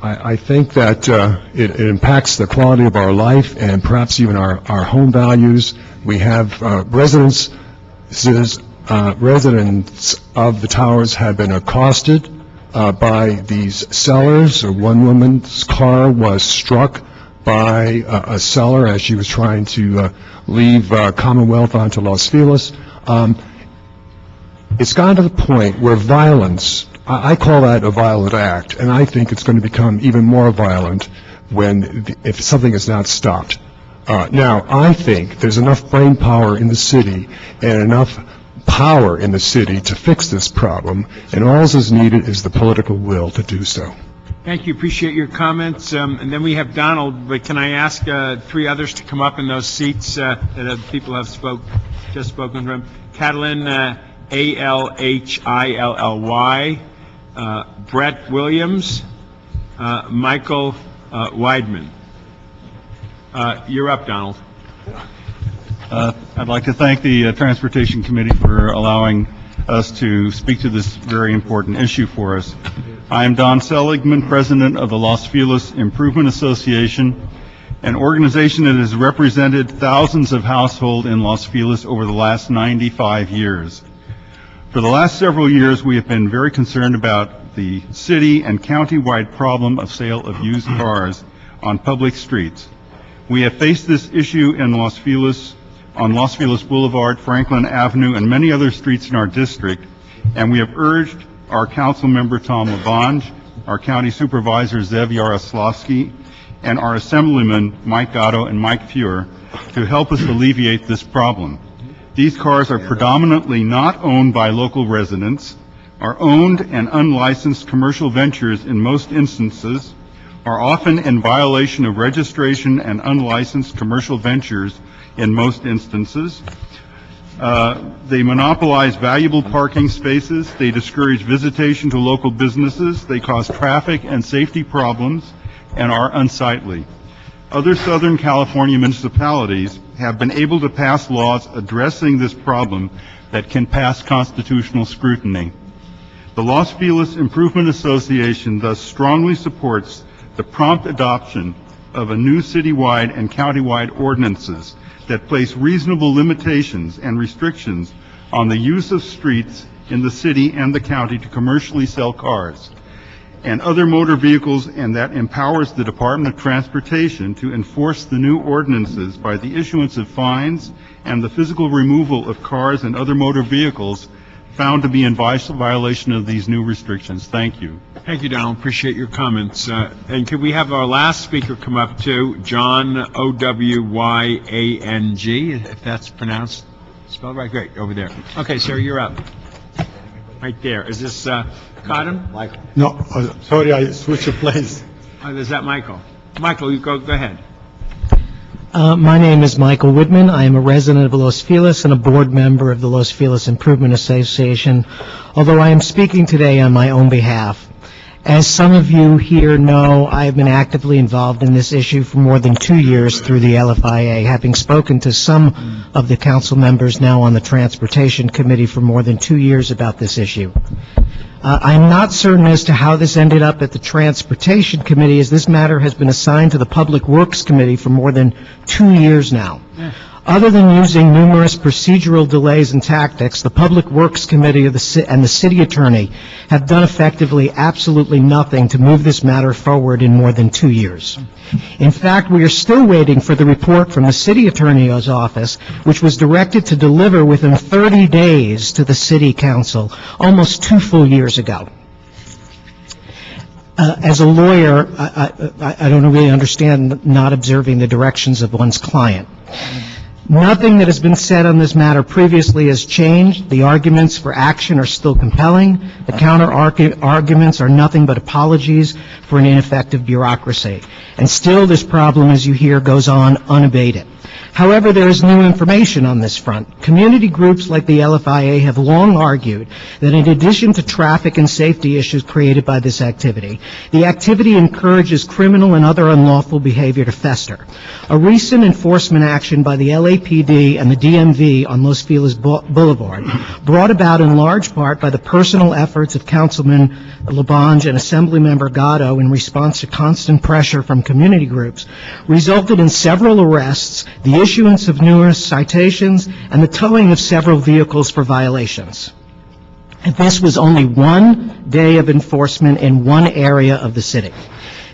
I think that it impacts the quality of our life and perhaps even our home values. We have residents of the towers have been accosted by these sellers. One woman's car was struck by a seller as she was trying to leave Commonwealth onto Los Feliz. It's gotten to the point where violence, I call that a violent act, and I think it's going to become even more violent if something is not stopped. Now, I think there's enough brain power in the city and enough power in the city to fix this problem, and all is needed is the political will to do so. Thank you. Appreciate your comments. And then we have Donald, but can I ask 3 others to come up in those seats that people have just spoken from? Catalin Alhilly, Brett Williams, Michael Whitman. You're up, Donald. I'd like to thank the Transportation Committee for allowing us to speak to this very important issue for us. I am Don Seligman, President of the Los Feliz Improvement Association, an organization that has represented thousands of households in Los Feliz over the last 95 years. For the last several years, we have been very concerned about the city and county-wide problem of sale of used cars on public streets. We have faced this issue in Los Feliz, on Los Feliz Boulevard, Franklin Avenue, and many other streets in our district, and we have urged our council member Tom Labange, our county supervisor Zev Yaroslavsky, and our assemblymen Mike Gatto and Mike Fuhr to help us alleviate this problem. These cars are predominantly not owned by local residents, are owned and unlicensed commercial ventures in most instances, are often in violation of registration and unlicensed commercial ventures in most instances. They monopolize valuable parking spaces, they discourage visitation to local businesses, they cause traffic and safety problems, and are unsightly. Other Southern California municipalities have been able to pass laws addressing this problem that can pass constitutional scrutiny. The Los Feliz Improvement Association thus strongly supports the prompt adoption of a new citywide and countywide ordinances that place reasonable limitations and restrictions on the use of streets in the city and the county to commercially sell cars and other motor vehicles, and that empowers the Department of Transportation to enforce the new ordinances by the issuance of fines and the physical removal of cars and other motor vehicles found to be in violation of these new restrictions. Thank you. Thank you, Donald. Appreciate your comments. And could we have our last speaker come up too, John Owyang, if that's pronounced, spelled right? Great, over there. Okay, sir, you're up. Right there. Is this Cotton? Michael. No, sorry, I switched the place. Is that Michael? Michael, you go ahead. My name is Michael Whitman. I am a resident of Los Feliz and a board member of the Los Feliz Improvement Association, although I am speaking today on my own behalf. As some of you here know, I have been actively involved in this issue for more than 2 years through the LFIA, having spoken to some of the council members now on the Transportation Committee for more than 2 years about this issue. I'm not certain as to how this ended up at the Transportation Committee, as this matter has been assigned to the Public Works Committee for more than 2 years now. Other than using numerous procedural delays and tactics, the Public Works Committee and the City Attorney have done effectively absolutely nothing to move this matter forward in more than 2 years. In fact, we are still waiting for the report from the City Attorney's office, which was directed to deliver within 30 days to the City Council almost 2 full years ago. As a lawyer, I don't really understand not observing the directions of one's client. Nothing that has been said on this matter previously has changed. The arguments for action are still compelling. The counter-arguments are nothing but apologies for an ineffective bureaucracy. And still, this problem, as you hear, goes on unabated. However, there is new information on this front. Community groups like the LFIA have long argued that in addition to traffic and safety issues created by this activity, the activity encourages criminal and other unlawful behavior to fester. A recent enforcement action by the LAPD and the DMV on Los Feliz Boulevard, brought about in large part by the personal efforts of Councilman Labange and Assemblymember Gatto in response to constant pressure from community groups, resulted in several arrests, the issuance of numerous citations, and the towing of several vehicles for violations. And this was only 1 day of enforcement in one area of the city.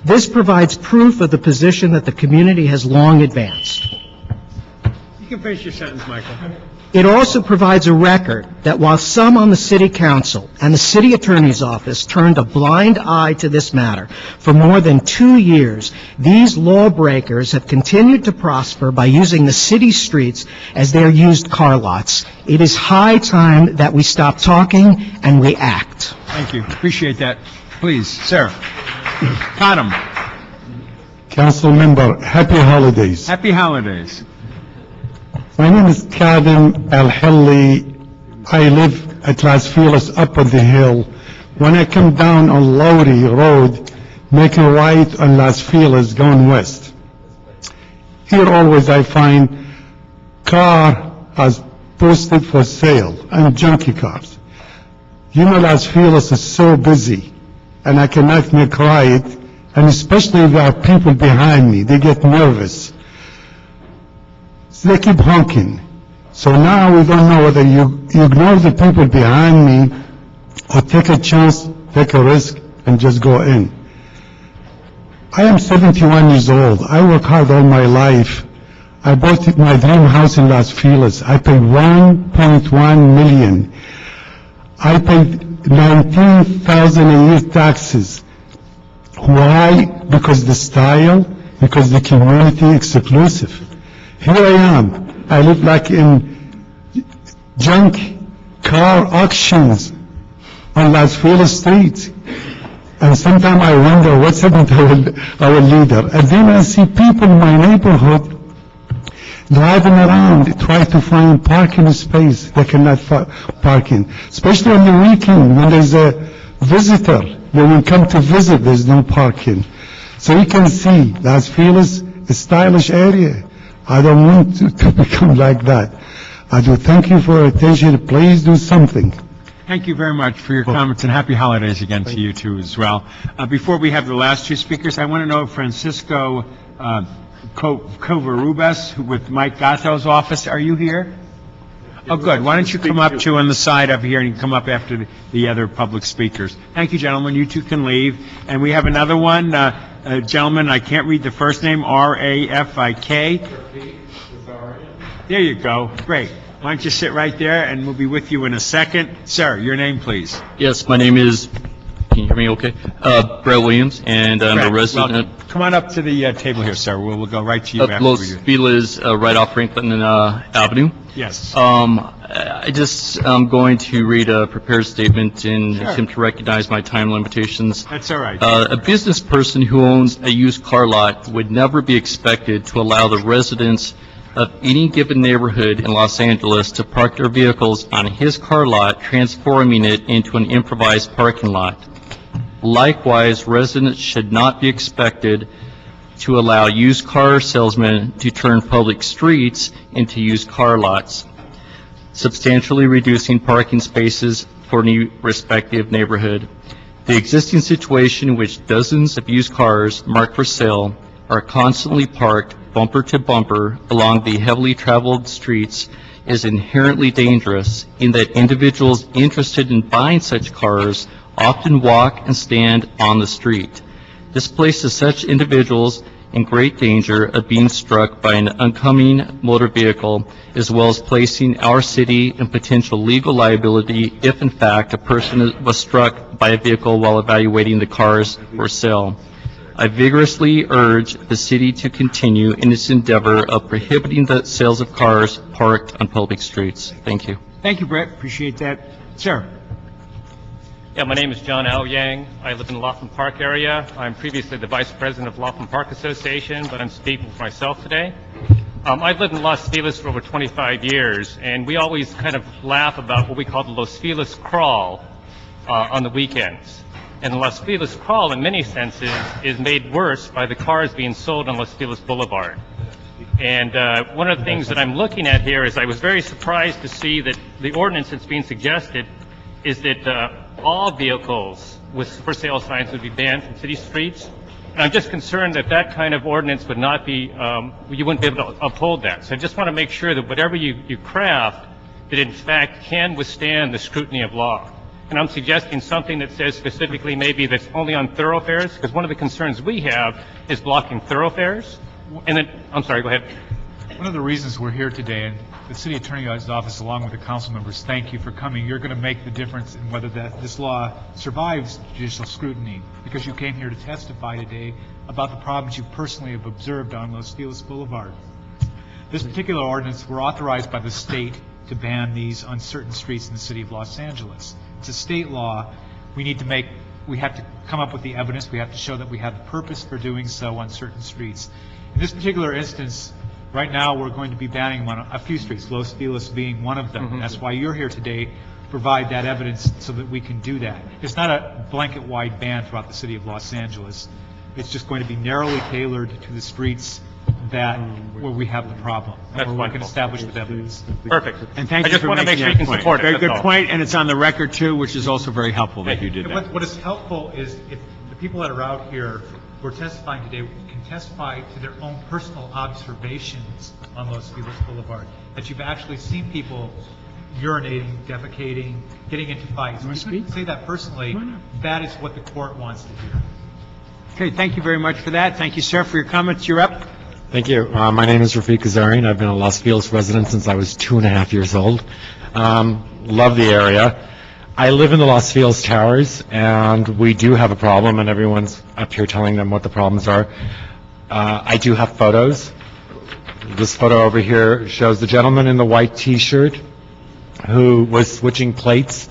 This provides proof of the position that the community has long advanced. You can finish your sentence, Michael. It also provides a record that while some on the City Council and the City Attorney's Office turned a blind eye to this matter for more than 2 years, these lawbreakers have continued to prosper by using the city streets as their used car lots. It is high time that we stop talking and we act. Thank you. Appreciate that. Please, sir. Cotton. Council member, happy holidays. Happy holidays. My name is Kadem Alhilly, I live at Las Feliz up on the hill. When I come down on Lowry Road, make a right on Las Feliz going west. Here always I find car as posted for sale and junky cars. You know, Las Feliz is so busy, and I cannot make right, and especially if there are people behind me, they get nervous. So they keep honking. So now we don't know whether you ignore the people behind me or take a chance, take a risk, and just go in. I am 71 years old. I work hard all my life. I bought my dream house in Las Feliz. I paid $1.1 million. I paid $19,000 a year taxes. Why? Because the style, because the community is exclusive. Here I am. I live like in junk car auctions on Las Feliz Street. And sometimes I wonder what's happened to our leader. And then I see people in my neighborhood driving around, try to find parking space. They cannot find parking, especially on the weekend when there's a visitor. When we come to visit, there's no parking. So you can see Las Feliz is a stylish area. I don't want to become like that. I do thank you for your attention. Please do something. Thank you very much for your comments, and happy holidays again to you too as well. Before we have the last two speakers, I want to know if Francisco Covarrubias with Mike Gatto's office, are you here? Oh, good. Why don't you come up to on the side of here, and you can come up after the other public speakers. Thank you, gentlemen. You two can leave. And we have another one, gentleman, I can't read the first name, R-A-F-I-K. There you go. Great. Why don't you sit right there, and we'll be with you in a second. Sir, your name, please. Yes, my name is, can you hear me okay? Brett Williams, and I'm a resident. Well, come on up to the table here, sir. We'll go right to you after Los Feliz, right off Franklin Avenue. Yes. I just, I'm going to read a prepared statement in attempt to recognize my time limitations. That's all right. A business person who owns a used car lot would never be expected to allow the residents of any given neighborhood in Los Angeles to park their vehicles on his car lot, transforming it into an improvised parking lot. Likewise, residents should not be expected to allow used car salesmen to turn public streets into used car lots, substantially reducing parking spaces for any respective neighborhood. The existing situation in which dozens of used cars marked for sale are constantly parked bumper to bumper along the heavily traveled streets is inherently dangerous in that individuals interested in buying such cars often walk and stand on the street. This places such individuals in great danger of being struck by an oncoming motor vehicle, as well as placing our city in potential legal liability if in fact a person was struck by a vehicle while evaluating the cars for sale. I vigorously urge the city to continue in its endeavor of prohibiting the sales of cars parked on public streets. Thank you. Thank you, Brett. Appreciate that. Sir. Yeah, my name is John Al Yang. I live in the Laughlin Park area. I'm previously the vice president of Laughlin Park Association, but I'm speaking for myself today. I've lived in Los Feliz for over 25 years, and we always kind of laugh about what we call the Los Feliz crawl on the weekends. And the Los Feliz crawl, in many senses, is made worse by the cars being sold on Los Feliz Boulevard. And one of the things that I'm looking at here is I was very surprised to see that the ordinance that's being suggested is that all vehicles with for sale signs would be banned from city streets. And I'm just concerned that that kind of ordinance would not be, you wouldn't be able to uphold that. So I just want to make sure that whatever you craft, that in fact can withstand the scrutiny of law. And I'm suggesting something that says specifically maybe that's only on thoroughfares, because one of the concerns we have is blocking thoroughfares. And then, I'm sorry, go ahead. One of the reasons we're here today, and the city attorney's office, along with the council members, thank you for coming. You're going to make the difference in whether this law survives judicial scrutiny, because you came here to testify today about the problems you personally have observed on Los Feliz Boulevard. This particular ordinance were authorized by the state to ban these on certain streets in the city of Los Angeles. It's a state law. We have to come up with the evidence. We have to show that we have the purpose for doing so on certain streets. In this particular instance, Right now, we're going to be banning them on a few streets, Los Feliz being one of them. That's why you're here today, provide that evidence so that we can do that. It's not a blanket-wide ban throughout the city of Los Angeles. It's just going to be narrowly tailored to the streets that, where we have the problem. That's where we can wonderful. establish with evidence. Perfect. And thank I you just for want to make making sure you that can point. support it. Very that's good all. point, and it's on the record too, which is also very helpful that you did that. What is helpful is if the people that are out here who are testifying today can testify to their own personal observations on Los Feliz Boulevard, that you've actually seen people urinating, defecating, getting into fights. If you can say that personally, that is what the court wants to hear. Okay, thank you very much for that. Thank you, sir, for your comments. You're up. Thank you. My name is Rafiq Azarian. I've been a Los Feliz resident since I was 2.5 years old. Love the area. I live in the Los Feliz Towers, and we do have a problem, and everyone's up here telling them what the problems are. I do have photos. This photo over here shows the gentleman in the white T-shirt who was switching plates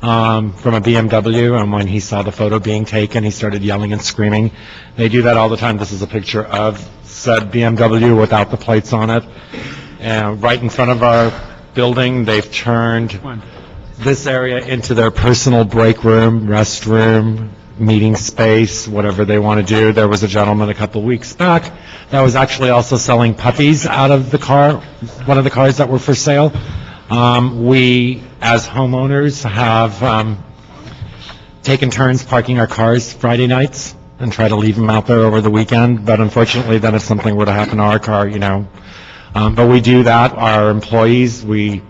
from a BMW, and when he saw the photo being taken, he started yelling and screaming. They do that all the time. This is a picture of said BMW without the plates on it. And right in front of our building, they've turned this area into their personal break room, restroom, meeting space, whatever they want to do. There was a gentleman a couple weeks back that was actually also selling puppies out of the car, one of the cars that were for sale. We, as homeowners, have taken turns parking our cars Friday nights and try to leave them out there over the weekend, but unfortunately, then if something were to happen to our car, you know. But we do that. Our employees, we've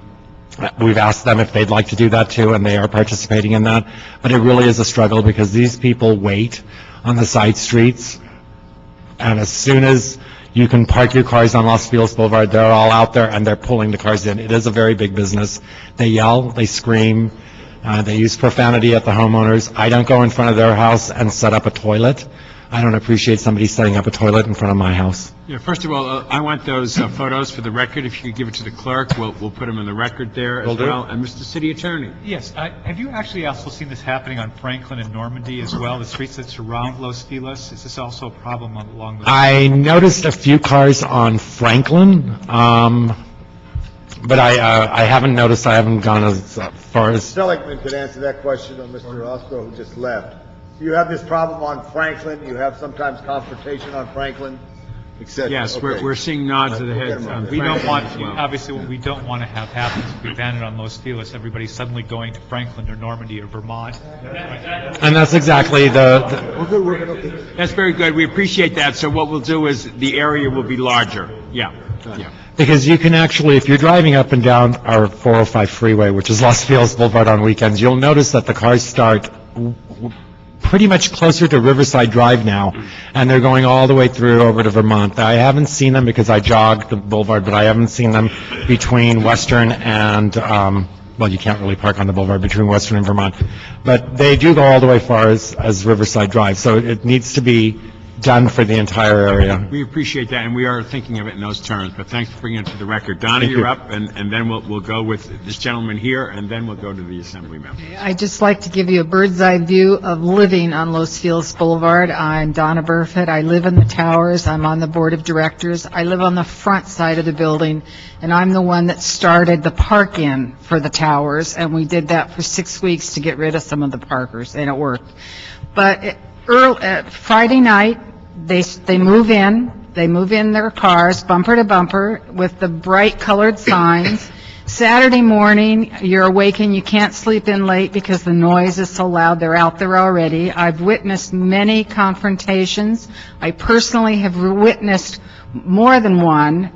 asked them if they'd like to do that too, and they are participating in that. But it really is a struggle because these people wait on the side streets, and as soon as you can park your cars on Los Feliz Boulevard, they're all out there and they're pulling the cars in. It is a very big business. They yell, they scream, they use profanity at the homeowners. I don't go in front of their house and set up a toilet. I don't appreciate somebody setting up a toilet in front of my house. Yeah, first of all, I want those photos for the record. If you could give it to the clerk, we'll put them in the record there as well. And Mr. City Attorney. Yes. Have you actually also seen this happening on Franklin and Normandy as well, the streets that surround Los Feliz? Is this also a problem along those? I noticed a few cars on Franklin, but I haven't noticed, I haven't gone as far as... Seligman could answer that question on Mr. Ostrow, who just left. You have this problem on Franklin, you have sometimes confrontation on Franklin, et cetera. Yes, Okay. we're seeing nods of the heads on We don't want, Franklin as well. obviously, what we don't want to have happen is we ban it on Los Feliz, everybody suddenly going to Franklin or Normandy or Vermont. And that's exactly That's very good. We appreciate that. So what we'll do is the area will be larger. Yeah. Because you can actually, if you're driving up and down our 405 freeway, which is Los Feliz Boulevard on weekends, you'll notice that the cars start pretty much closer to Riverside Drive now, and they're going all the way through over to Vermont. I haven't seen them because I jog the boulevard, but I haven't seen them between Western and, well, you can't really park on the boulevard between Western and Vermont. But they do go all the way far as Riverside Drive, so it needs to be done for the entire area. We appreciate that, and we are thinking of it in those terms, but thanks for bringing it to the record. Donna, you're up, and then we'll go with this gentleman here, and then we'll go to the assembly members. I'd just like to give you a bird's eye view of living on Los Feliz Boulevard. I'm Donna Burford. I live in the towers. I'm on the board of directors. I live on the front side of the building, and I'm the one that started the park-in for the towers, and we did that for 6 weeks to get rid of some of the parkers, and it worked. But Friday night, they move in their cars bumper to bumper with the bright colored signs. Saturday morning, you're awake and you can't sleep in late because the noise is so loud. They're out there already. I've witnessed many confrontations. I personally have witnessed more than one.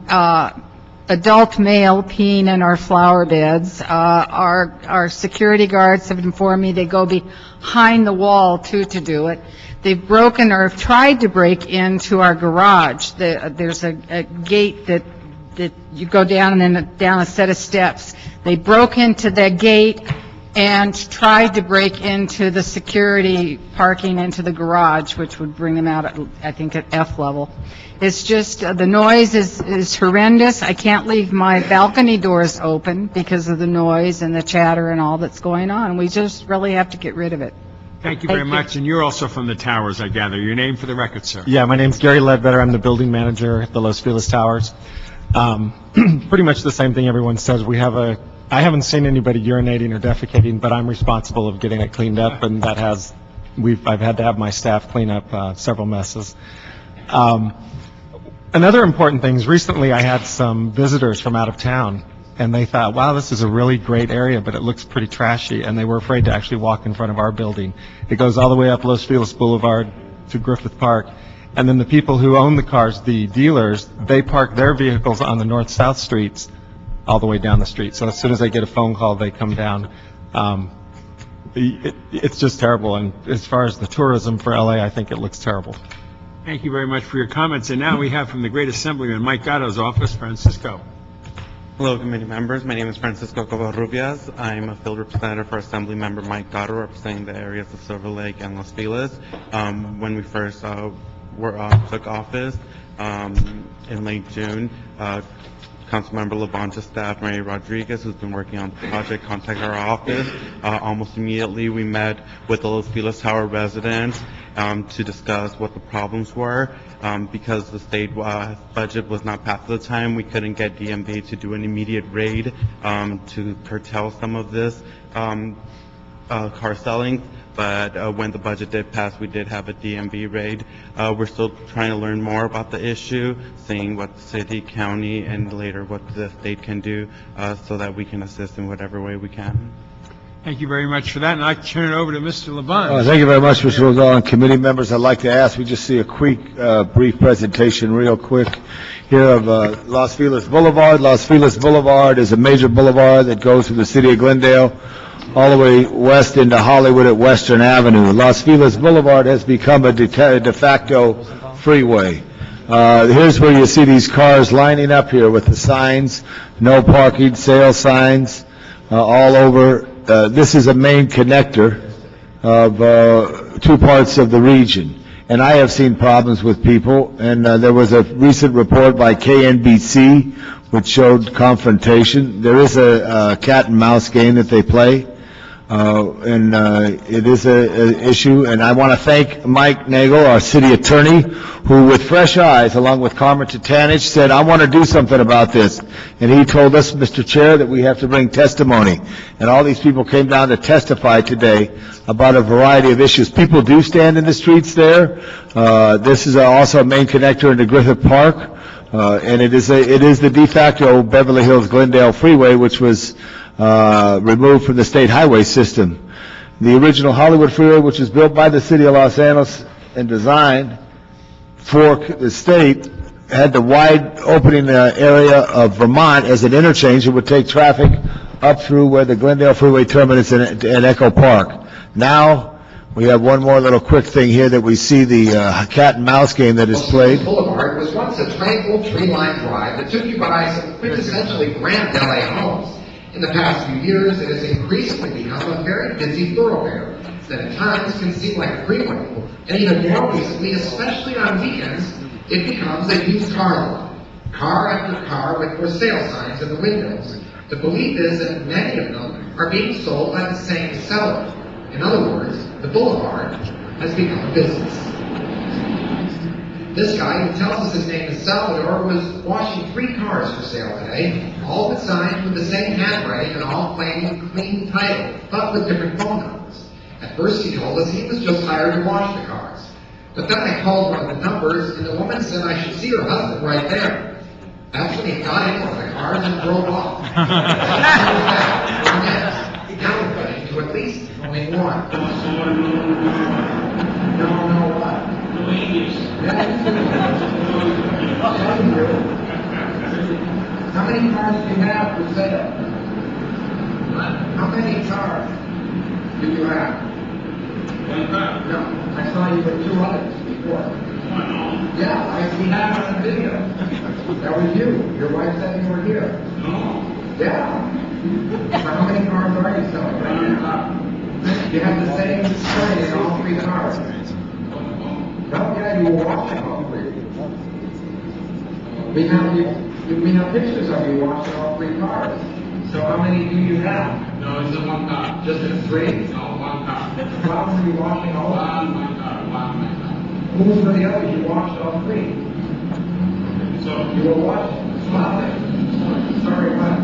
Adult male peeing in our flower beds. Our security guards have informed me they go behind the wall too to do it. They've broken or have tried to break into our garage. There's a gate that you go down and then down a set of steps. They broke into the gate and tried to break into the security parking into the garage, which would bring them out, I think, at F level. It's just, the noise is horrendous. I can't leave my balcony doors open because of the noise and the chatter and all that's going on. We just really have to get rid of it. Thank you very much, and you're also from the towers, I gather. Your name for the record, sir. Yeah, my name's Gary Ledbetter. I'm the building manager at the Los Feliz Towers. Pretty much the same thing everyone says. I haven't seen anybody urinating or defecating, but I'm responsible of getting it cleaned up, and I've had to have my staff clean up several messes. Another important thing is recently I had some visitors from out of town, and they thought, wow, this is a really great area, but it looks pretty trashy, and they were afraid to actually walk in front of our building. It goes all the way up Los Feliz Boulevard to Griffith Park, and then the people who own the cars, the dealers, they park their vehicles on the north-south streets all the way down the street. So as soon as they get a phone call, they come down. It's just terrible, and as far as the tourism for LA, I think it looks terrible. Thank you very much for your comments. And now we have from the Great Assemblyman Mike Gatto's office, Francisco. Hello, committee members. My name is Francisco Covarrubias. I'm a field representative for Assemblymember Mike Gatto, representing the areas of Silver Lake and Los Feliz. When we first took office in late June, Councilmember LaBoncha's staff, Mary Rodriguez, who's been working on the project, contacted our office. Almost immediately, we met with the Los Feliz Tower residents to discuss what the problems were. Because the state budget was not passed at the time, we couldn't get DMV to do an immediate raid to curtail some of this car selling. But when the budget did pass, we did have a DMV raid. We're still trying to learn more about the issue, seeing what the city, county, and later what the state can do so that we can assist in whatever way we can. Thank you very much for that, and I'd turn it over to Mr. LeBon. Thank you very much, Mr. Rosal. Committee members, I'd like to ask, we just see a quick, brief presentation real quick here of Los Feliz Boulevard. Los Feliz Boulevard is a major boulevard that goes through the city of Glendale all the way west into Hollywood at Western Avenue. Los Feliz Boulevard has become a de facto freeway. Here's where you see these cars lining up here with the signs, no parking, sale signs, all over. This is a main connector of two parts of the region. And I have seen problems with people, and there was a recent report by KNBC which showed confrontation. There is a cat and mouse game that they play. And it is an issue, and I want to thank Mike Nagel, our city attorney, who with fresh eyes, along with Carmen Tatanich, said, I want to do something about this. And he told us, Mr. Chair, that we have to bring testimony. And all these people came down to testify today about a variety of issues. People do stand in the streets there. This is also a main connector into Griffith Park. And it is the de facto Beverly Hills Glendale Freeway, which was removed from the state highway system. The original Hollywood Freeway, which was built by the city of Los Angeles and designed for the state, had the wide opening area of Vermont as an interchange. It would take traffic up through where the Glendale Freeway terminates in Echo Park. Now, we have one more little quick thing here that we see the cat and mouse game that is played. Boulevard was once a tranquil tree-lined drive that took you by some quintessentially grand LA homes. In the past few years, it has increasingly become a very busy thoroughfare that at times can seem like a freeway. And even more recently, especially on weekends, it becomes a used car lot. Car after car with for sale signs in the windows. The belief is that many of them are being sold by the same seller. In other words, the boulevard has become a business. This guy, who tells us his name is Salvador, was washing 3 cars for sale today, all but signed with the same handwriting and all claiming clean title, but with different phone numbers. At first he told us he was just hired to wash the cars. But then I called one of the numbers, and the woman said I should see her husband right there. That's when he got in one of the cars and drove off. Now we're getting to at least only one. No, what? How many cars do you have for sale? How many cars do you have? One car. No, I saw you with 2 others before. Yeah, we have on the video. That was you. Your wife said you were here. No. Yeah. So how many cars are you selling right now? You have the same sign in all 3 cars. No, yeah, you were watching all 3. We have pictures of you watching all 3 cars. So how many do you have? No, it's in 1 car. Just in 3? No, 1 car. Why were you watching all 1 car? Who were the others? You watched all 3. So you were watching. Sorry, what?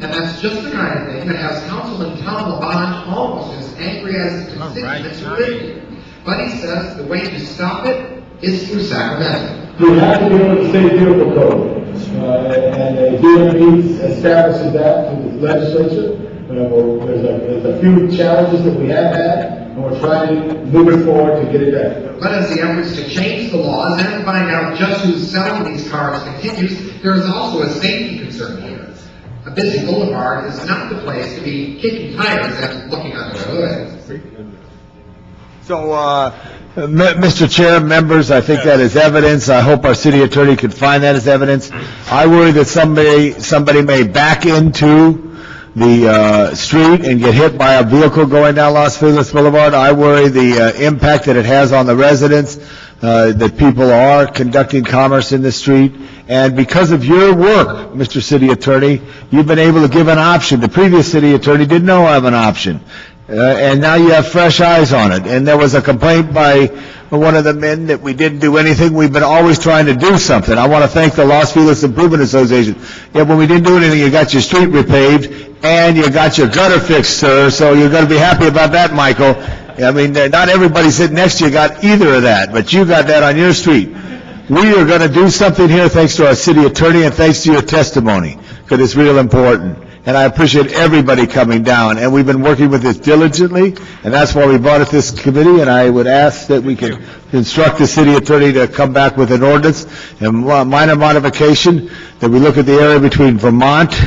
And that's just the kind of thing that has Councilman Tom Labange almost as angry as his constituents who live here. But he says the way to stop it is through Sacramento. You have to deal with the state vehicle code, and the DMV establishes that through the legislature. There's a few challenges that we have had, and we're trying to move it forward to get it done. But as the efforts to change the laws and find out just who's selling these cars continues, there is also a safety concern here. A busy boulevard is not the place to be kicking tires and looking under the hood. So, Mr. Chair, members, I think that is evidence. I hope our city attorney could find that as evidence. I worry that somebody may back into the street and get hit by a vehicle going down Los Feliz Boulevard. I worry the impact that it has on the residents, that people are conducting commerce in the street. And because of your work, Mr. City Attorney, you've been able to give an option. The previous city attorney didn't know I have an option. And now you have fresh eyes on it. And there was a complaint by one of the men that we didn't do anything. We've been always trying to do something. I want to thank the Los Feliz Improvement Association. Yeah, when we didn't do anything, you got your street repaved and you got your gutter fixed, sir. So you're going to be happy about that, Michael. I mean, not everybody sitting next to you got either of that, but you got that on your street. We are going to do something here thanks to our city attorney and thanks to your testimony, because it's real important. And I appreciate everybody coming down, and we've been working with this diligently, and that's why we brought it to this committee, and I would ask that we can instruct the city attorney to come back with an ordinance, and minor modification, that we look at the area between Vermont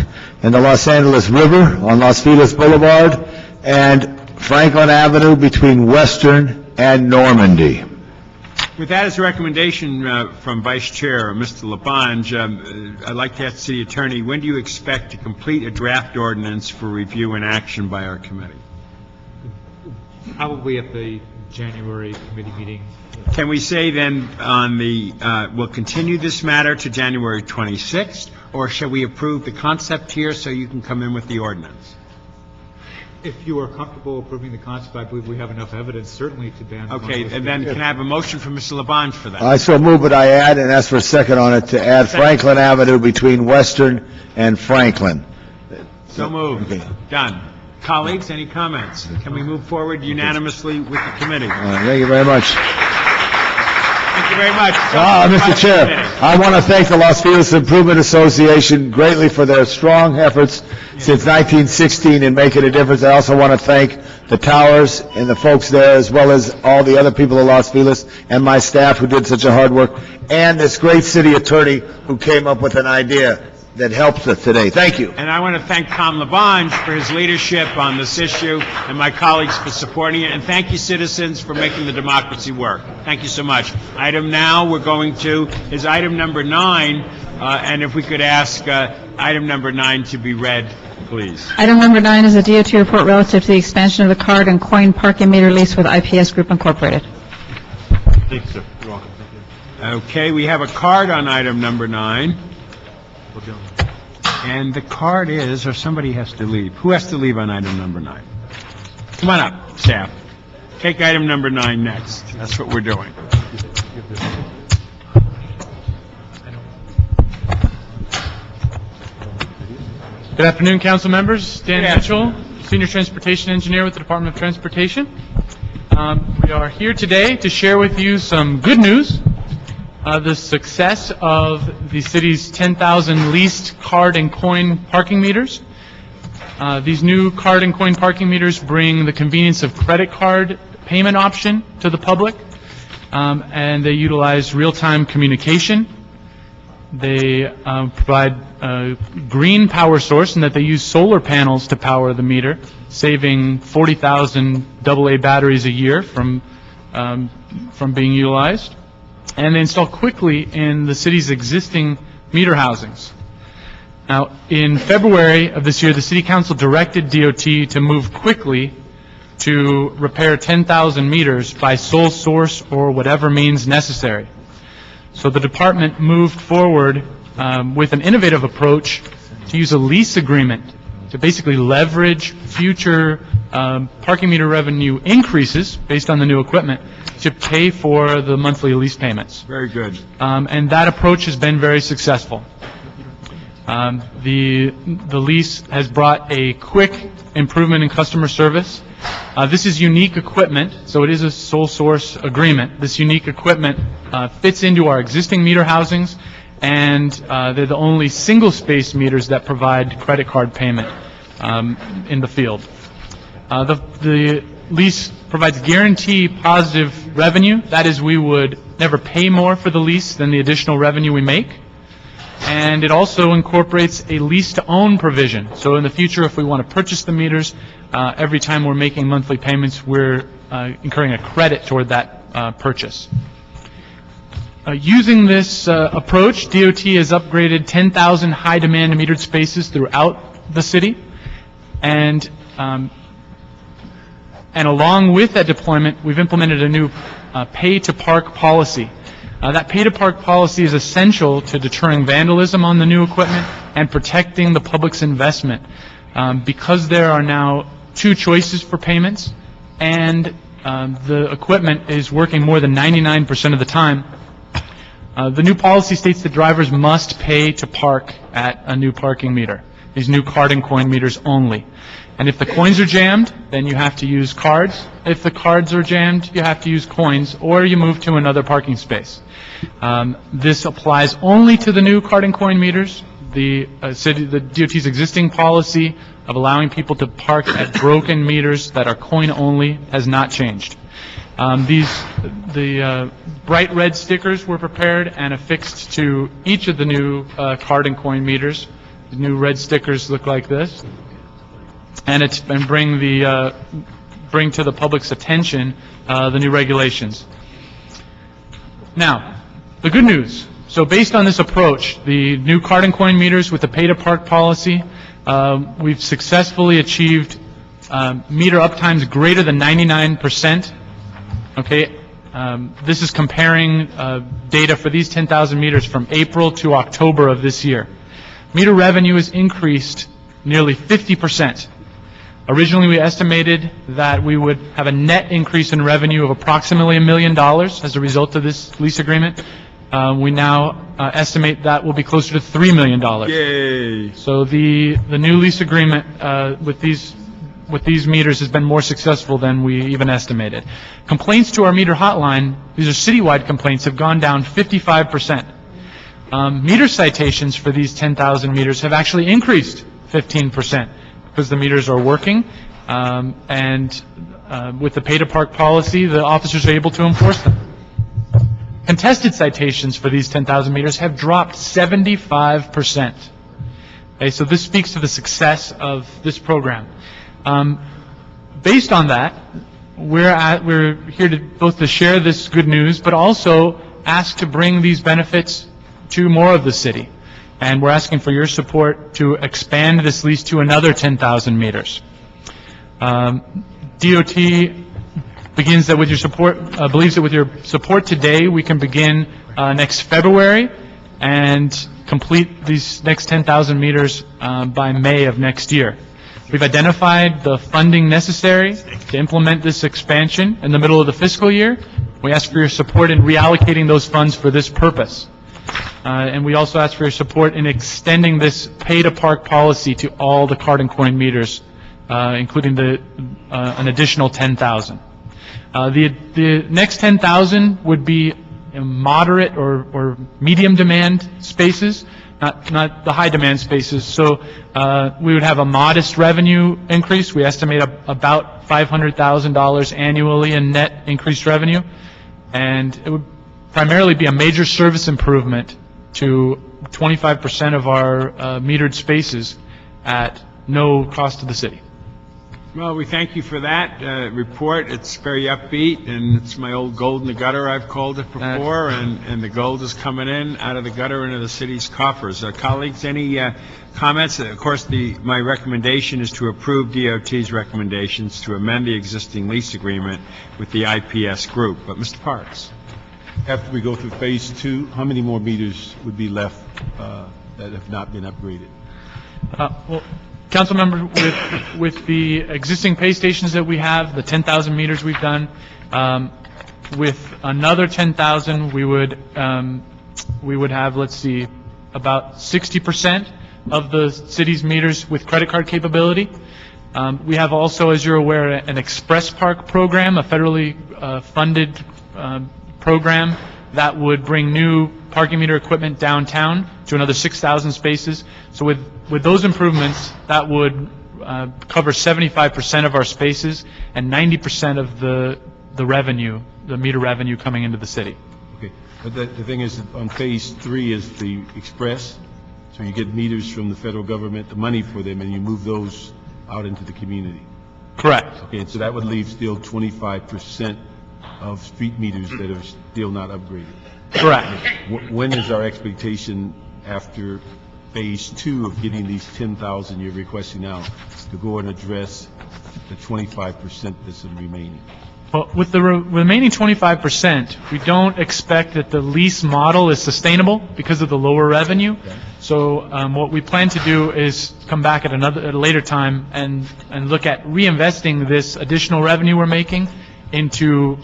and the Los Angeles River on Los Feliz Boulevard, and Franklin Avenue between Western and Normandy. With that as a recommendation from Vice Chair, Mr. Labange, I'd like to ask the City Attorney, when do you expect to complete a draft ordinance for review and action by our committee? Probably at the January committee meeting. Can we say then on the, we'll continue this matter to January 26th, or shall we approve the concept here so you can come in with the ordinance? If you are comfortable approving the concept, I believe we have enough evidence, certainly, to ban. Okay, and then can I have a motion from Mr. Labange for that? I so move, but I add, and ask for a second on it, to add Franklin Avenue between Western and Franklin. So moved. Okay. Done. Colleagues, any comments? Can we move forward unanimously with the committee? Thank you very much. Thank you very much. Mr. Chair, I want to thank the Los Feliz Improvement Association greatly for their strong efforts since 1916 in making a difference. I also want to thank the towers and the folks there, as well as all the other people of Los Feliz and my staff who did such a hard work, and this great city attorney who came up with an idea that helps us today. Thank you. And I want to thank Tom Labange for his leadership on this issue, and my colleagues for supporting it, and thank you, citizens, for making the democracy work. Thank you so much. Item now we're going to is item number 9, and if we could ask item number 9 to be read, please. Item number 9 is a DOT report relative to the expansion of the card and coin parking meter lease with IPS Group Incorporated. Thank you, sir. You're welcome. Okay, we have a card on item number 9. And the card is, or somebody has to leave. Who has to leave on item number 9? Come on up, staff. Take item number 9 next. That's what we're doing. Good afternoon, council members. Dan Mitchell, Senior Transportation Engineer with the Department of Transportation. We are here today to share with you some good news. The success of the city's 10,000 leased card and coin parking meters. These new card and coin parking meters bring the convenience of credit card payment option to the public, and they utilize real-time communication. They provide a green power source in that they use solar panels to power the meter, saving 40,000 AA batteries a year from being utilized. And they install quickly in the city's existing meter housings. Now, in February of this year, the City Council directed DOT to move quickly to repair 10,000 meters by sole source or whatever means necessary. So the department moved forward with an innovative approach to use a lease agreement to basically leverage future parking meter revenue increases based on the new equipment to pay for the monthly lease payments. Very good. And that approach has been very successful. The lease has brought a quick improvement in customer service. This is unique equipment, so it is a sole source agreement. This unique equipment fits into our existing meter housings, and they're the only single-space meters that provide credit card payment in the field. The lease provides guaranteed positive revenue. That is, we would never pay more for the lease than the additional revenue we make. And it also incorporates a lease-to-own provision. So in the future, if we want to purchase the meters, every time we're making monthly payments, we're incurring a credit toward that purchase. Using this approach, DOT has upgraded 10,000 high-demand metered spaces throughout the city. And along with that deployment, we've implemented a new pay-to-park policy. That pay-to-park policy is essential to deterring vandalism on the new equipment and protecting the public's investment. Because there are now two choices for payments, and the equipment is working more than 99% of the time, the new policy states that drivers must pay to park at a new parking meter, these new card and coin meters only. And if the coins are jammed, then you have to use cards. If the cards are jammed, you have to use coins, or you move to another parking space. This applies only to the new card and coin meters. The DOT's existing policy of allowing people to park at broken meters that are coin only has not changed. The bright red stickers were prepared and affixed to each of the new card and coin meters. The new red stickers look like this. And bring to the public's attention the new regulations. Now, the good news. So based on this approach, the new card and coin meters with the pay-to-park policy, we've successfully achieved meter uptimes greater than 99%. Okay, this is comparing data for these 10,000 meters from April to October of this year. Meter revenue has increased nearly 50%. Originally, we estimated that we would have a net increase in revenue of approximately $1 million as a result of this lease agreement. We now estimate that will be closer to $3 million. Yay! So the new lease agreement with these meters has been more successful than we even estimated. Complaints to our meter hotline, these are citywide complaints, have gone down 55%. Meter citations for these 10,000 meters have actually increased 15%. Because the meters are working, and with the pay-to-park policy, the officers are able to enforce them. Contested citations for these 10,000 meters have dropped 75%. Okay, so this speaks to the success of this program. Based on that, we're here to both to share this good news, but also ask to bring these benefits to more of the city. And we're asking for your support to expand this lease to another 10,000 meters. DOT believes that with your support today, we can begin next February and complete these next 10,000 meters by May of next year. We've identified the funding necessary to implement this expansion in the middle of the fiscal year. We ask for your support in reallocating those funds for this purpose. And we also ask for your support in extending this pay-to-park policy to all the card and coin meters, including an additional 10,000. The next 10,000 would be moderate or medium demand spaces, not the high demand spaces. So we would have a modest revenue increase. We estimate about $500,000 annually in net increased revenue, and it would primarily be a major service improvement to 25% of our metered spaces at no cost to the city. Well, we thank you for that report. It's very upbeat, and it's my old gold in the gutter, I've called it before, and the gold is coming in out of the gutter into the city's coffers. Colleagues, any comments? Of course, my recommendation is to approve DOT's recommendations to amend the existing lease agreement with the IPS group. But Mr. Parks? After we go through phase 2, how many more meters would be left that have not been upgraded? Well, Councilmember, with the existing pay stations that we have, the 10,000 meters we've done, with another 10,000, we would have, let's see, about 60% of the city's meters with credit card capability. We have also, as you're aware, an Express Park program, a federally funded program that would bring new parking meter equipment downtown to another 6,000 spaces. So with those improvements, that would cover 75% of our spaces and 90% of the revenue, the meter revenue coming into the city. Okay, but the thing is, on phase 3 is the Express, so you get meters from the federal government, the money for them, and you move those out into the community. Correct. Okay, so that would leave still 25% of street meters that are still not upgraded. Correct. When is our expectation after phase 2 of getting these 10,000 you're requesting now to go and address the 25% that's remaining? Well, with the remaining 25%, we don't expect that the lease model is sustainable because of the lower revenue. Okay. So what we plan to do is come back at a later time and look at reinvesting this additional revenue we're making into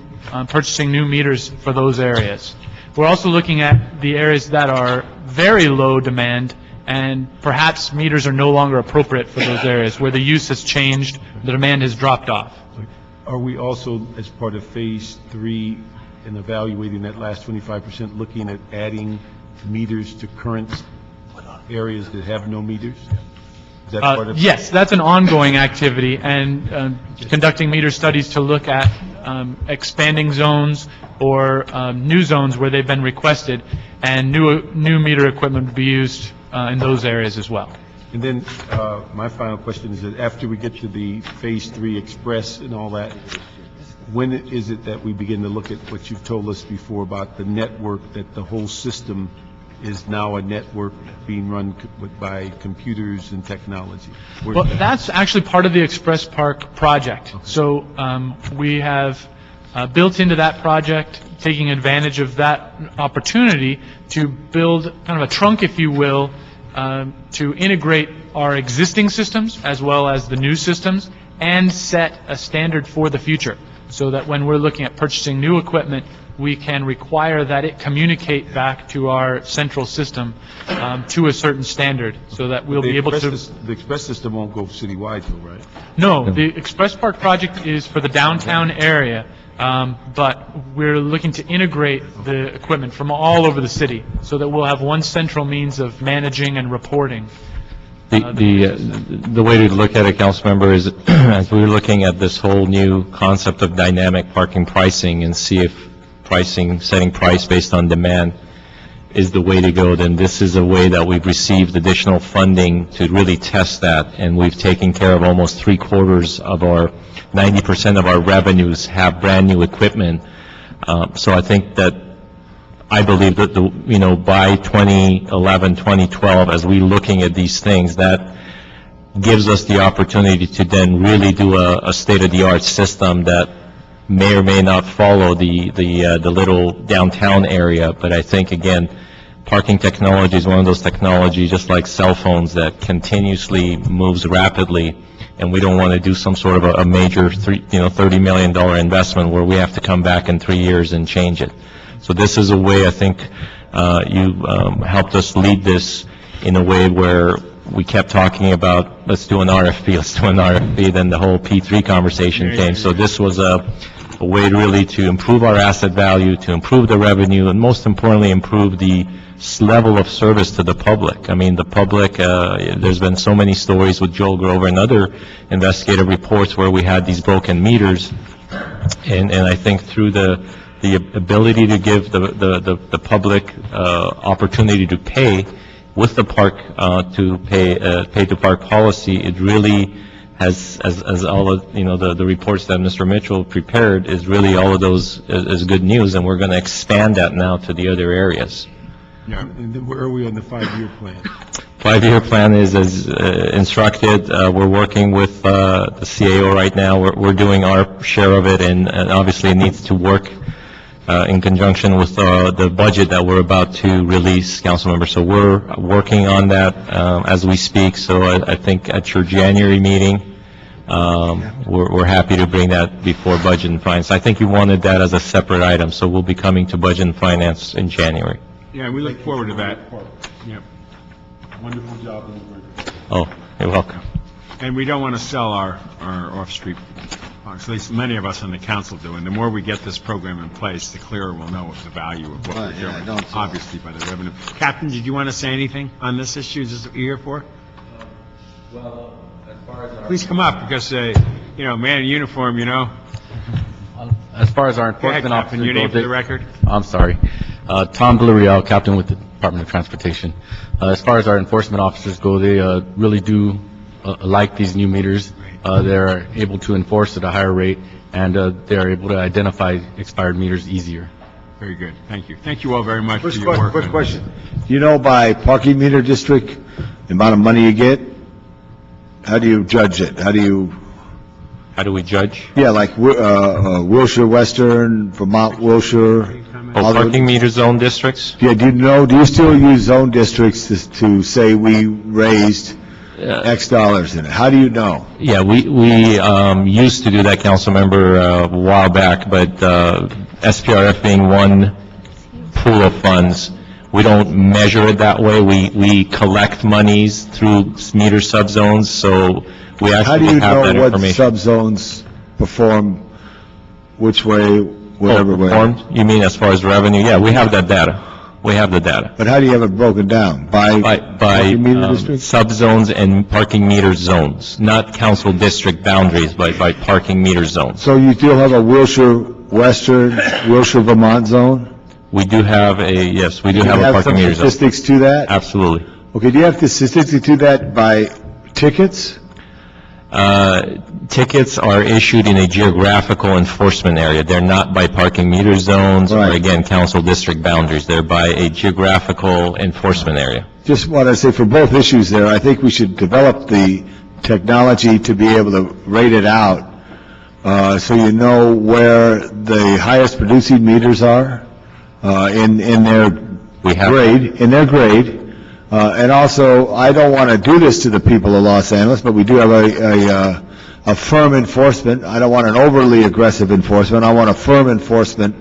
purchasing new meters for those areas. We're also looking at the areas that are very low demand, and perhaps meters are no longer appropriate for those areas where the use has changed, the demand has dropped off. Are we also, as part of phase 3, in evaluating that last 25%, looking at adding meters to current areas that have no meters? Is that part of? Yes, that's an ongoing activity, and conducting meter studies to look at expanding zones or new zones where they've been requested, and new meter equipment would be used in those areas as well. And then my final question is that after we get to the phase 3 Express and all that, when is it that we begin to look at what you've told us before about the network, that the whole system is now a network being run by computers and technology? Well, that's actually part of the Express Park project. Okay. So we have built into that project, taking advantage of that opportunity to build kind of a trunk, if you will, to integrate our existing systems as well as the new systems and set a standard for the future, so that when we're looking at purchasing new equipment, we can require that it communicate back to our central system to a certain standard, so that we'll be able to... The Express system won't go citywide, though, right? No, the Express Park project is for the downtown area, but we're looking to integrate the equipment from all over the city, so that we'll have one central means of managing and reporting. The way to look at it, Councilmember, is as we're looking at this whole new concept of dynamic parking pricing and see if setting price based on demand is the way to go, then this is a way that we've received additional funding to really test that, and we've taken care of almost 3/4 of our 90% of our revenues have brand new equipment. So I believe that by 2011, 2012, as we're looking at these things, that gives us the opportunity to then really do a state-of-the-art system that may or may not follow the little downtown area. But I think, again, parking technology is one of those technologies, just like cell phones, that continuously moves rapidly, and we don't want to do some sort of a major $30 million investment where we have to come back in 3 years and change it. So this is a way, I think, you helped us lead this in a way where we kept talking about, let's do an RFP, then the whole P3 conversation came. So this was a way really to improve our asset value, to improve the revenue, and most importantly, improve the level of service to the public. I mean, the public, there's been so many stories with Joel Grover and other investigative reports where we had these broken meters, and I think through the ability to give the public opportunity to pay with the park to pay to park policy, it really has, as all of the reports that Mr. Mitchell prepared, is really all of those is good news, and we're going to expand that now to the other areas. Yeah, and then where are we on the 5-year plan? 5-year plan is as instructed. We're working with the CAO right now. We're doing our share of it, and obviously it needs to work in conjunction with the budget that we're about to release, council members. So we're working on that as we speak. So I think at your January meeting, we're happy to bring that before Budget and Finance. I think you wanted that as a separate item, so we'll be coming to Budget and Finance in January. Yeah, we look forward to that. Yep. Wonderful job. Oh, you're welcome. And we don't want to sell our off-street parks, at least many of us on the council do. And the more we get this program in place, the clearer we'll know the value of what we're doing, obviously by the revenue. Captain, did you want to say anything on this issue? Is this here for? Well, as far as our... Please come up, because, man in uniform, As far as our enforcement officers your name go, for the record? I'm sorry. Tom Villarreal, Captain with the Department of Transportation. As far as our enforcement officers go, they really do like these new meters. They're able to enforce at a higher rate, and they're able to identify expired meters easier. Very good. Thank you. Thank you all very much for First your work. First question. Do you know by parking meter district, the amount of money you get? How do you judge it? How do we judge? Yeah, like Wilshire Western, Vermont Wilshire. Parking meter zone districts? Yeah, do you still use zone districts to say we raised X dollars in it? How do you know? Yeah, we used to do that, council member, a while back, but SPRF being one pool of funds, we don't measure it that way. We collect monies through meter subzones, so we actually have that information. How do you know what subzones perform, which way, whatever way? Performed? You mean as far as revenue? Yeah, we have that data. We have the data. But how do you have it broken down? By parking meter districts? Subzones and parking meter zones, not council district boundaries, but by parking meter zones. So you still have a Wilshire Western, Wilshire Vermont zone? We do have yes, we do have a parking meter zone. Do you have some statistics to that? Absolutely. Okay, do you have the statistics to that by tickets? Tickets are issued in a geographical enforcement area. They're not by parking meter zones or, again, council district boundaries. They're by a geographical enforcement area. Just want to say for both issues there, I think we should develop the technology to be able to rate it out so you know where the highest producing meters are in their grade. And also, I don't want to do this to the people of Los Angeles, but we do have a firm enforcement. I don't want an overly aggressive enforcement. I want a firm enforcement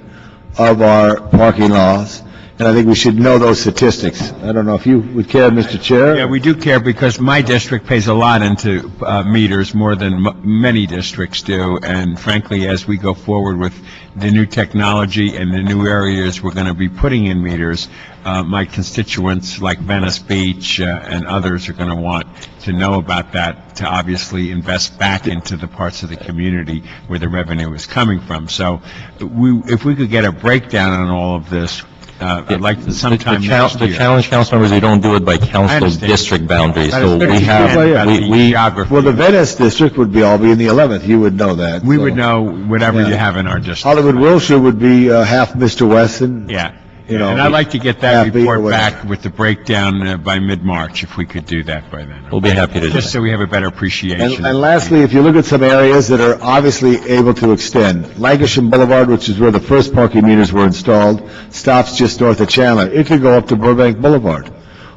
of our parking laws, and I think we should know those statistics. I don't know if you would care, Mr. Chair? Yeah, we do care, because my district pays a lot into meters, more than many districts do, and frankly, as we go forward with the new technology and the new areas we're going to be putting in meters, my constituents like Venice Beach and others are going to want to know about that, to obviously invest back into the parts of the community where the revenue is coming from. So if we could get a breakdown on all of this, I'd like to sometime next year. The challenge, council members, we don't do it by council district boundaries. So we have, well, the Venice district would all be in the 11th. You would know that. We would know whatever you have in our district. Hollywood Wilshire would be half Mr. Weston. Yeah. And I'd like to get that report back with the breakdown by mid-March, if we could do that by then. We'll be happy to do that. Just so we have a better appreciation. And lastly, if you look at some areas that are obviously able to extend, Lancashire Boulevard, which is where the first parking meters were installed, stops just north of Chandler. It could go up to Burbank Boulevard.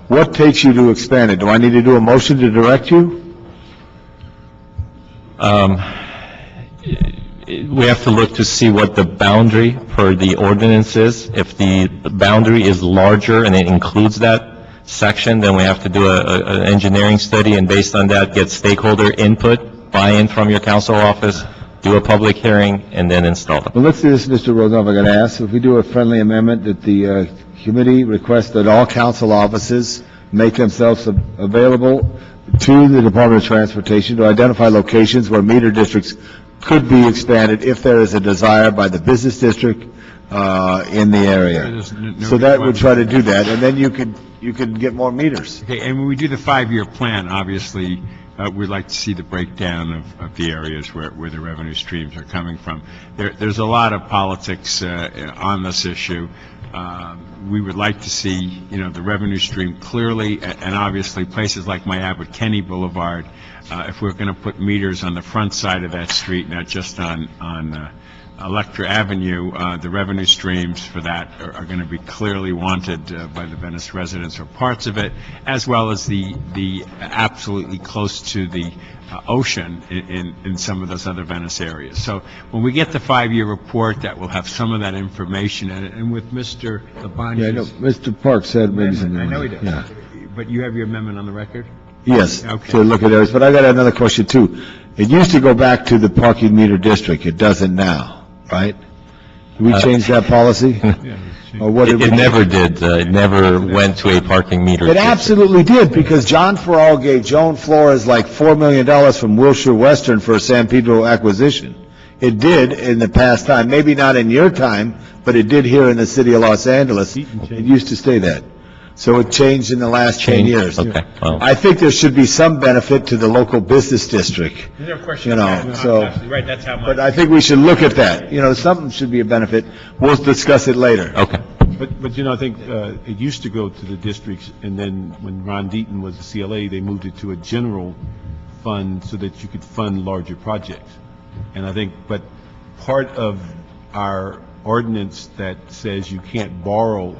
What takes you to expand it? Do I need to do a motion to direct you? We have to look to see what the boundary per the ordinance is. If the boundary is larger and it includes that section, then we have to do an engineering study, and based on that, get stakeholder input, buy-in from your council office, do a public hearing, and then install them. Well, let's do this, Mr. Rosenhoff. I got to ask, if we do a friendly amendment that the committee requests that all council offices make themselves available to the Department of Transportation to identify locations where meter districts could be expanded if there is a desire by the business district in the area. So that would try to do that, and then you could get more meters. Okay, and when we do the 5-year plan, obviously, we'd like to see the breakdown of the areas where the revenue streams are coming from. There's a lot of politics on this issue. We would like to see, the revenue stream clearly, and obviously places like my Abbott Kinney Boulevard, if we're going to put meters on the front side of that street, not just on Electra Avenue, the revenue streams for that are going to be clearly wanted by the Venice residents or parts of it, as well as the absolutely close to the ocean in some of those other Venice areas. So when we get the 5-year report, that will have some of that information in it. And with Mr. Labonte's... Yeah, I know, Mr. Park said maybe something. I know he does. Yeah. But you have your amendment on the record? Yes, Okay. to look at areas, but I got another question too. It used to go back to the parking meter district, it doesn't now, right? Did we change that policy? Or what did we It do? never did. It never went to a parking meter. It absolutely did, because John Farrell gave Joan Flores like $4 million from Wilshire Western for a San Pedro acquisition. It did in the past time, maybe not in your time, but it did here in the city of Los Angeles. It used to stay that. So it changed in the last 10 years. Okay, well. I think there should be some benefit to the local business district. There's no question. You know, about that. so- Absolutely right, that's how much. But I think we should look at that. You know, something should be a benefit. We'll discuss it later. Okay. But you know, I think it used to go to the districts, and then when Ron Deaton was the CLA, they moved it to a general fund so that you could fund larger projects. And I think, but part of our ordinance that says you can't borrow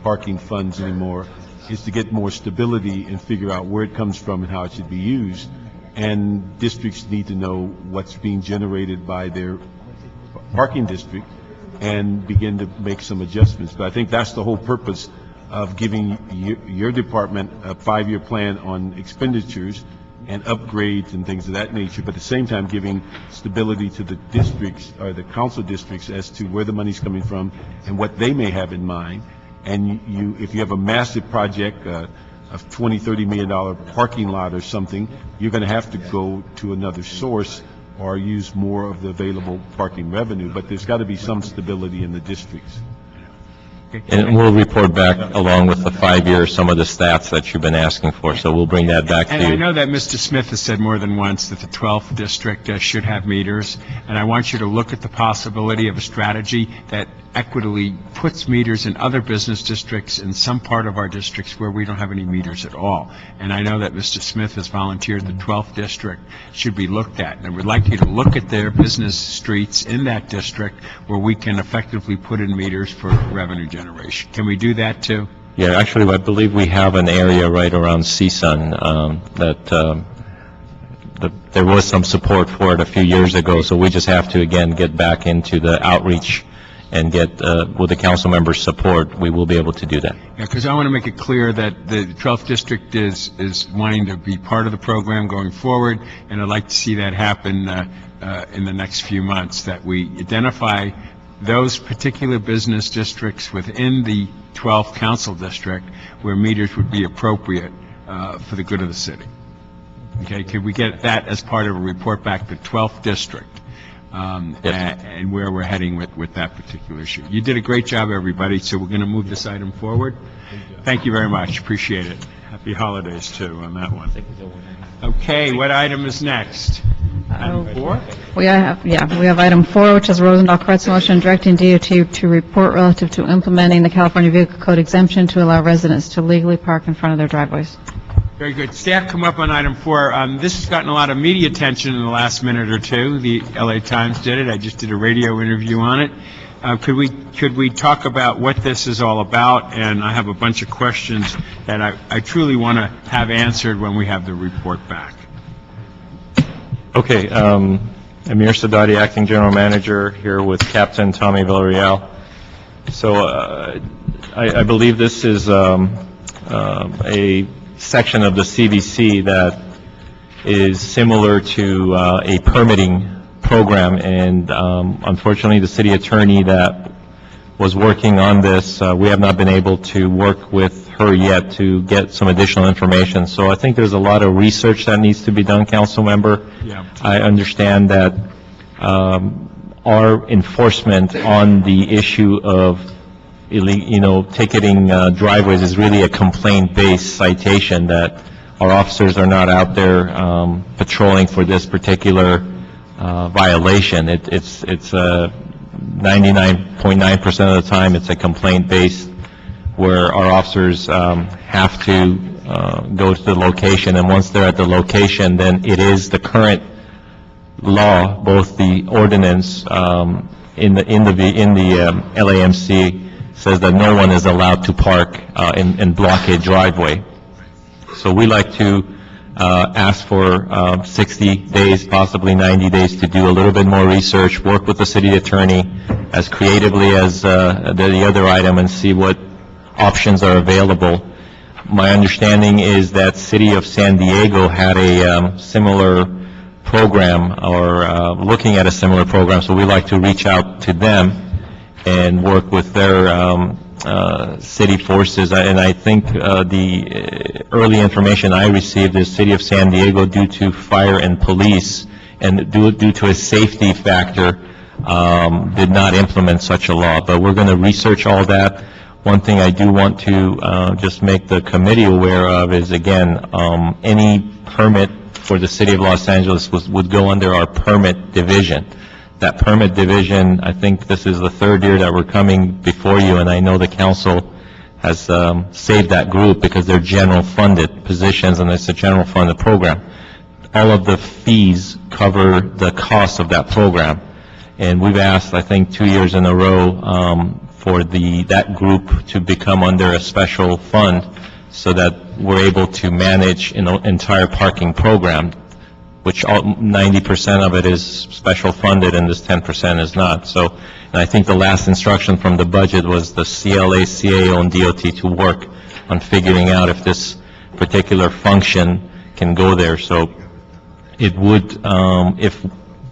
parking funds anymore is to get more stability and figure out where it comes from and how it should be used. And districts need to know what's being generated by their parking district and begin to make some adjustments. But I think that's the whole purpose of giving your department a 5-year plan on expenditures and upgrades and things of that nature, but at the same time giving stability to the districts or the council districts as to where the money's coming from and what they may have in mind. And if you have a massive project of $20, $30 million parking lot or something, you're going to have to go to another source or use more of the available parking revenue, but there's got to be some stability in the districts. And we'll report back along with the 5-year, some of the stats that you've been asking for, so we'll bring that back to And I you. know that Mr. Smith has said more than once that the 12th district should have meters, and I want you to look at the possibility of a strategy that equitably puts meters in other business districts in some part of our districts where we don't have any meters at all. And I know that Mr. Smith has volunteered the 12th district should be looked at, and I would like you to look at their business streets in that district where we can effectively put in meters for revenue generation. Can we do that too? Yeah, actually, I believe we have an area right around CSUN that there was some support for it a few years ago, so we just have to, again, get back into the outreach and get, with the council members' support, we will be able to do that. Yeah, because I want to make it clear that the 12th district is wanting to be part of the program going forward, and I'd like to see that happen in the next few months, that we identify those particular business districts within the 12th council district where meters would be appropriate for the good of the city. Okay, could we get that as part of a report back to 12th district? And where we're heading with that particular issue. You did a great job, everybody, so we're going to move this item forward. Thank you very much, appreciate it. Happy holidays, too, on that one. Okay, what item is next? Item 4? We have item 4, which is Rosendahl Court's motion directing DOT to report relative to implementing the California Vehicle Code exemption to allow residents to legally park in front of their driveways. Very good. Staff, come up on item 4. This has gotten a lot of media attention in the last minute or two. The LA Times did it. I just did a radio interview on it. Could we talk about what this is all about? And I have a bunch of questions that I truly want to have answered when we have the report back. Okay, Amir Sadati, Acting General Manager, here with Captain Tommy Villarreal. So I believe this is a section of the CVC that is similar to a permitting program, and unfortunately the city attorney that was working on this, we have not been able to work with her yet to get some additional information. So I think there's a lot of research that needs to be done, council member. Yeah. I understand that our enforcement on the issue of ticketing driveways is really a complaint-based citation, that our officers are not out there patrolling for this particular violation. It's 99.9% of the time it's a complaint-based, where our officers have to go to the location, and once they're at the location, then it is the current law, both the ordinance in the LAMC says that no one is allowed to park in blockade driveway. So we like to ask for 60 days, possibly 90 days, to do a little bit more research, work with the city attorney as creatively as the other item, and see what options are available. My understanding is that City of San Diego had a similar program, or looking at a similar program, so we like to reach out to them and work with their city forces. And I think the early information I received is City of San Diego, due to fire and police and due to a safety factor, did not implement such a law. But we're going to research all that. One thing I do want to just make the committee aware of is, again, any permit for the City of Los Angeles would go under our permit division. That permit division, I think this is the third year that we're coming before you, and I know the council has saved that group because they're general funded positions, and it's a general funded program. All of the fees cover the cost of that program. And we've asked, I think, 2 years in a row for that group to become under a special fund so that we're able to manage an entire parking program, which 90% of it is special funded and this 10% is not. So, and I think the last instruction from the budget was the CLA, CAO, and DOT to work on figuring out if this particular function can go there. So it would, if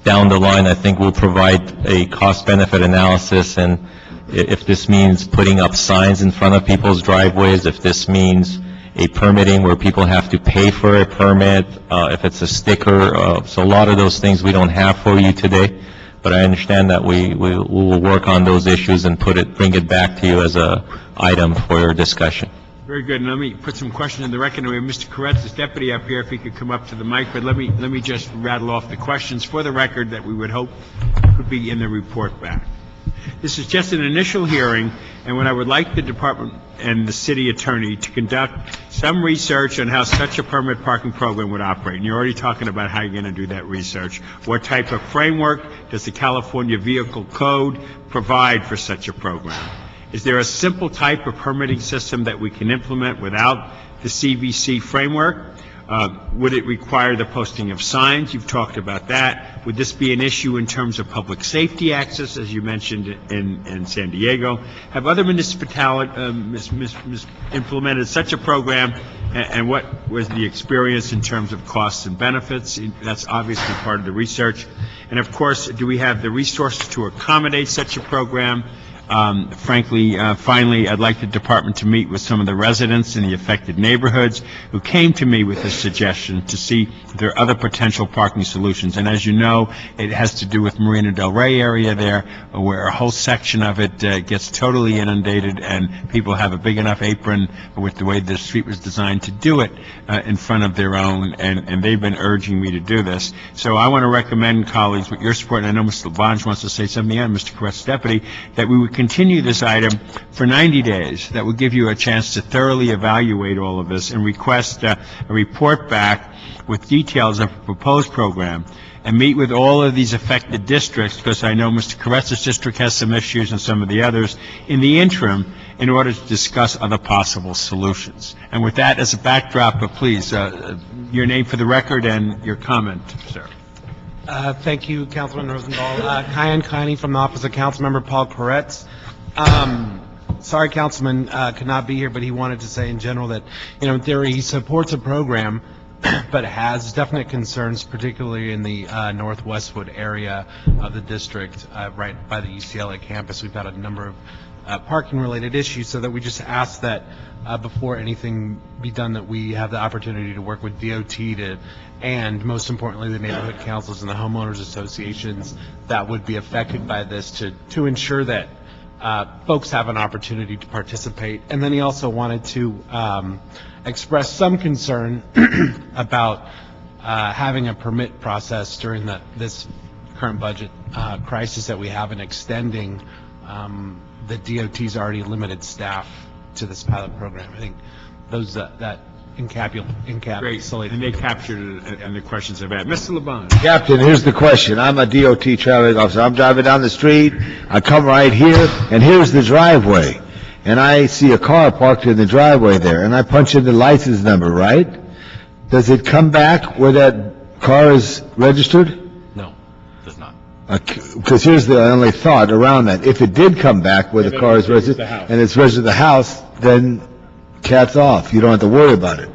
down the line, I think we'll provide a cost-benefit analysis, and if this means putting up signs in front of people's driveways, if this means a permitting where people have to pay for a permit, if it's a sticker. So a lot of those things we don't have for you today, but I understand that we will work on those issues and bring it back to you as a item for your discussion. Very good. And let me put some questions in the record. We have Mr. Koretz, deputy up here, if he could come up to the mic. But let me just rattle off the questions for the record that we would hope could be in the report back. This is just an initial hearing, and what I would like the department and the city attorney to conduct some research on how such a permit parking program would operate. And you're already talking about how you're going to do that research. What type of framework does the California Vehicle Code provide for such a program? Is there a simple type of permitting system that we can implement without the CVC framework? Would it require the posting of signs? You've talked about that. Would this be an issue in terms of public safety access, as you mentioned in San Diego? Have other municipalities implemented such a program, and what was the experience in terms of costs and benefits? That's obviously part of the research. And of course, do we have the resources to accommodate such a program? Finally, I'd like the department to meet with some of the residents in the affected neighborhoods who came to me with this suggestion to see if there are other potential parking solutions. And as you know, it has to do with Marina Del Rey area there, where a whole section of it gets totally inundated, and people have a big enough apron with the way the street was designed to do it in front of their own, and they've been urging me to do this. So I want to recommend, colleagues, with your support, and I know Mr. Labange wants to say something, and Mr. Koretz, deputy, that we would continue this item for 90 days. That would give you a chance to thoroughly evaluate all of this and request a report back with details of a proposed program, and meet with all of these affected districts, because I know Mr. Koretz's district has some issues and some of the others, in the interim, in order to discuss other possible solutions. And with that as a backdrop, please, your name for the record and your comment, sir. Thank you, Councilman Rosendahl. Kyan Kiney from the Office of Councilmember Paul Koretz. Sorry, Councilman could not be here, but he wanted to say in general that, in theory, he supports a program, but has definite concerns, particularly in the Northwestwood area of the district, right by the UCLA campus. We've had a number of parking-related issues, so that we just ask that before anything be done, that we have the opportunity to work with DOT and most importantly, the neighborhood councils and the homeowners associations that would be affected by this to ensure that folks have an opportunity to participate. And then he also wanted to express some concern about having a permit process during this current budget crisis that we have, and extending the DOT's already limited staff to this pilot program. I think that Great, and they captured it in the questions I've had. Mr. LeBon? Captain, here's the question. I'm a DOT traffic officer. I'm driving down the street, I come right here, and here's the driveway. And I see a car parked in the driveway there, and I punch in the license number, right? Does it come back where that car is registered? No, it does not. Because here's the only thought around that. If it did come back where the car is registered, and it's registered the house, then cat's off. You don't have to worry about it.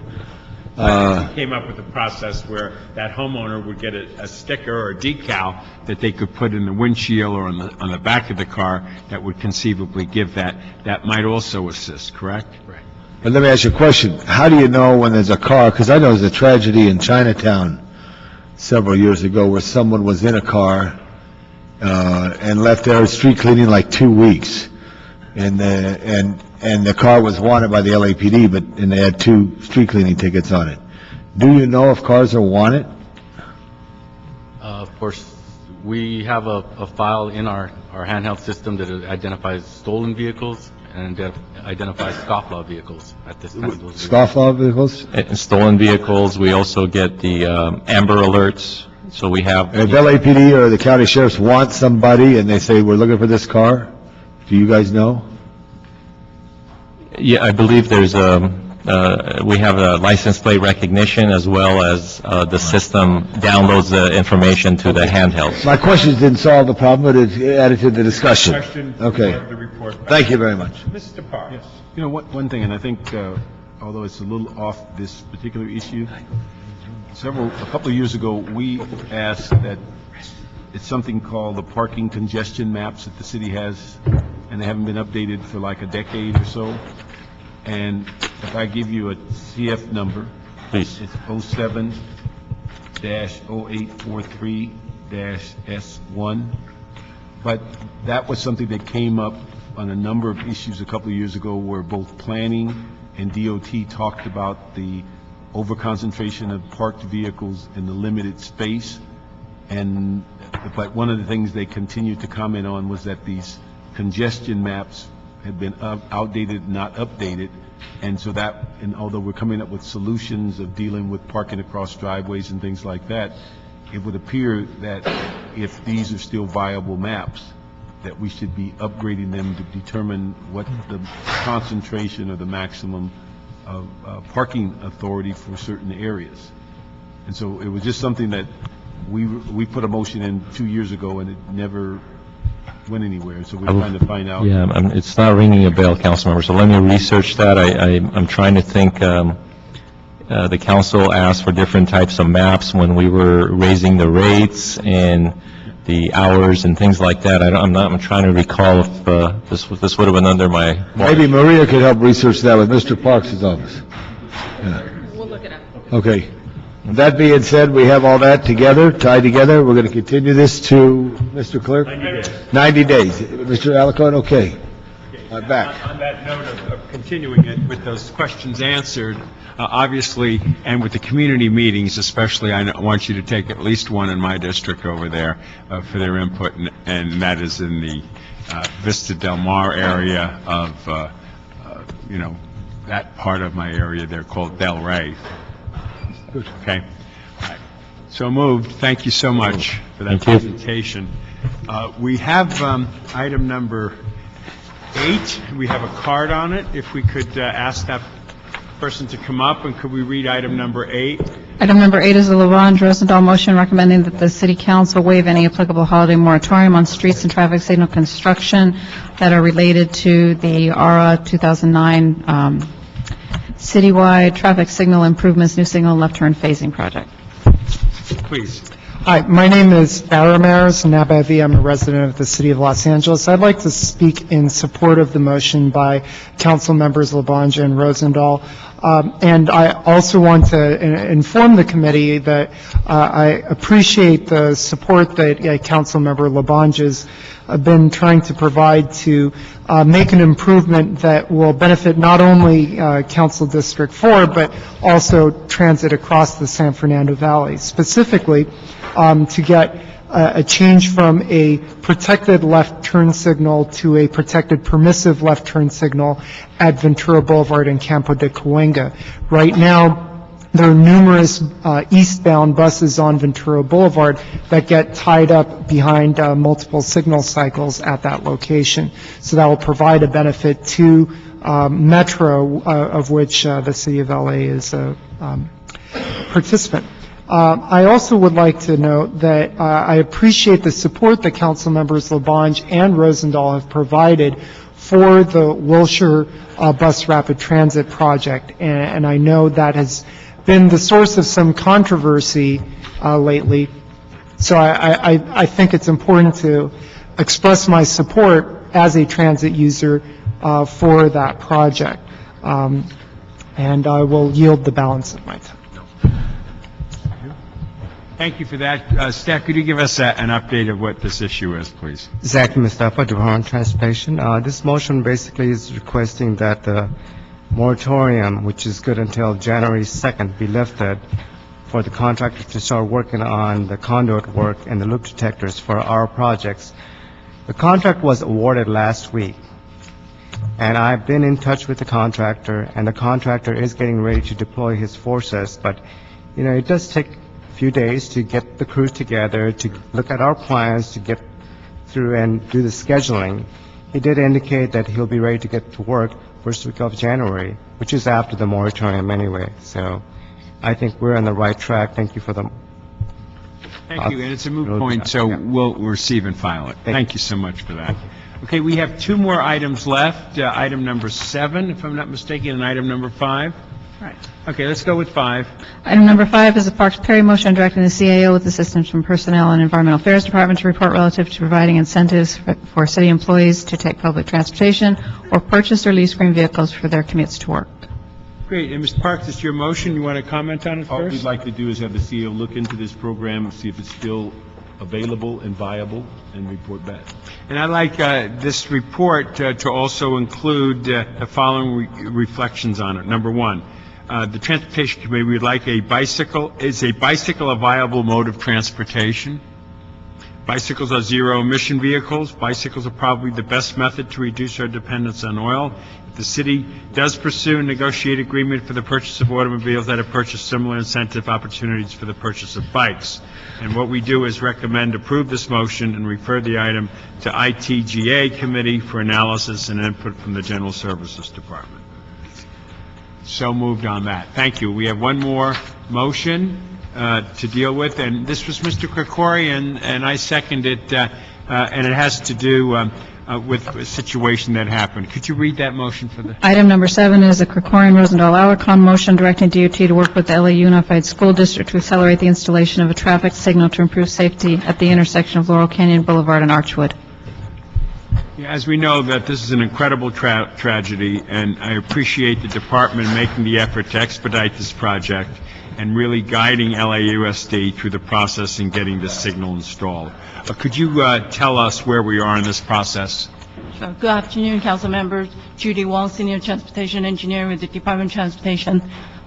We came up with a process where that homeowner would get a sticker or a decal that they could put in the windshield or on the back of the car that would conceivably give that. That might also assist, correct? Right. But let me ask you a question. How do you know when there's a car? Because I know there's a tragedy in Chinatown several years ago where someone was in a car and left their street cleaning like 2 weeks. And the car was wanted by the LAPD, and they had 2 street cleaning tickets on it. Do you know if cars are wanted? Of course, we have a file in our handheld system that identifies stolen vehicles and identifies scofflaw vehicles at this time. Scofflaw vehicles? Stolen vehicles, we also get the Amber Alerts, so we have... If LAPD or the county sheriffs want somebody and they say, we're looking for this car, do you guys know? Yeah, I believe there's we have a license plate recognition as well as the system downloads the information to the handheld. My questions didn't solve the problem, but it added to the discussion. Question Okay. for the report. Thank you very much. Mr. Park? Yes. You know, one thing, and I think, although it's a little off this particular issue, a couple of years ago, we asked that it's something called the parking congestion maps that the city has, and they haven't been updated for like a decade or so. And if I give you a CF number, Please. It's 07-0843-S1. But that was something that came up on a number of issues a couple of years ago where both planning and DOT talked about the overconcentration of parked vehicles in the limited space. But one of the things they continued to comment on was that these congestion maps had been outdated, not updated, and so that, and although we're coming up with solutions of dealing with parking across driveways and things like that, it would appear that if these are still viable maps, that we should be upgrading them to determine what the concentration or the maximum of parking authority for certain areas. And so it was just something that we put a motion in 2 years ago, and it never went anywhere, so we're trying to find out. Yeah, it's not ringing a bell, Councilmember, so let me research that. I'm trying to think, the council asked for different types of maps when we were raising the rates and the hours and things like that. I'm trying to recall if this would have been under my... Maybe Maria could help research that with Mr. Parks' office. Yeah. We'll look it up. Okay. That being said, we have all that together, tied together. We're going to continue this to, Mr. Clerk? 90 days. Mr. Alacon, okay. I'm back. On that note of continuing it with those questions answered, obviously, and with the community meetings especially, I want you to take at least one in my district over there for their input, and that is in the Vista Del Mar area of, that part of my area there called Del Rey. Okay. All right. So moved. Thank you so much for that presentation. We have item number 8. We have a card on it. If we could ask that person to come up, and could we read item number 8? Item number 8 is a Lavonge Rosendahl motion recommending that the City Council waive any applicable holiday moratorium on streets and traffic signal construction that are related to the ARA 2009 citywide traffic signal improvements, new signal left turn phasing project. Please. Hi, my name is Baramaris Nabavi. I'm a resident of the City of Los Angeles. I'd like to speak in support of the motion by Council members Lavonge and Rosendahl. And I also want to inform the committee that I appreciate the support that Council member Lavonge has been trying to provide to make an improvement that will benefit not only Council District 4, but also transit across the San Fernando Valley, specifically to get a change from a protected left turn signal to a protected permissive left turn signal at Ventura Boulevard and Campo de Cahuenga. Right now, there are numerous eastbound buses on Ventura Boulevard that get tied up behind multiple signal cycles at that location. So that will provide a benefit to Metro, of which the City of LA is a participant. I also would like to note that I appreciate the support that Council Members LaBonge and Rosendahl have provided for the Wilshire Bus Rapid Transit Project, and I know that has been the source of some controversy lately. So I think it's important to express my support as a transit user for that project. And I will yield the balance of my time. Thank you for that. Staff, could you give us an update of what this issue is, please? Zach Mustafa, Department of Transportation. This motion basically is requesting that the moratorium, which is good until January 2nd, be lifted for the contractor to start working on the conduit work and the loop detectors for our projects. The contract was awarded last week, and I've been in touch with the contractor, and the contractor is getting ready to deploy his forces, but, you know, it does take a few days to get the crews together, to look at our plans, to get through and do the scheduling. He did indicate that he'll be ready to get to work first week of January, which is after the moratorium anyway. So I think we're on the right track. Thank you for the... Thank you, and it's a moot point, so we'll receive and file it. Thank you so much for that. Okay, we have two more items left, item number 7, if I'm not mistaken, and item number 5. Right. Okay, let's go with 5. Item number 5 is a Parks Perry motion directing the CAO with assistance from Personnel and Environmental Affairs Department to report relative to providing incentives for city employees to take public transportation or purchase or lease green vehicles for their commutes to work. Great, and Mr. Parks, it's your motion. You want to comment on it All first? we'd like to do is have the CEO look into this program, see if it's still available and viable, and report back. And I'd like this report to also include the following reflections on it. Number 1, the Transportation Committee would like a bicycle. Is a bicycle a viable mode of transportation? Bicycles are zero-emission vehicles. Bicycles are probably the best method to reduce our dependence on oil. If the city does pursue a negotiated agreement for the purchase of automobiles, that have purchased similar incentive opportunities for the purchase of bikes. And what we do is recommend approve this motion and refer the item to ITGA Committee for analysis and input from the General Services Department. So moved on that. Thank you. We have one more motion to deal with, and this was Mr. Krikorian, and I second it, and it has to do with a situation that happened. Could you read that motion for the... Item number 7 is a Krikorian-Rosendahl-Alarcon motion directing DOT to work with the LA Unified School District to accelerate the installation of a traffic signal to improve safety at the intersection of Laurel Canyon Boulevard and Archwood. Yeah, as we know, that this is an incredible tragedy, and I appreciate the department making the effort to expedite this project and really guiding LAUSD through the process in getting this signal installed. Could you tell us where we are in this process? Sure. Good afternoon, council members. Judy Wong, Senior Transportation Engineer with the Department of Transportation.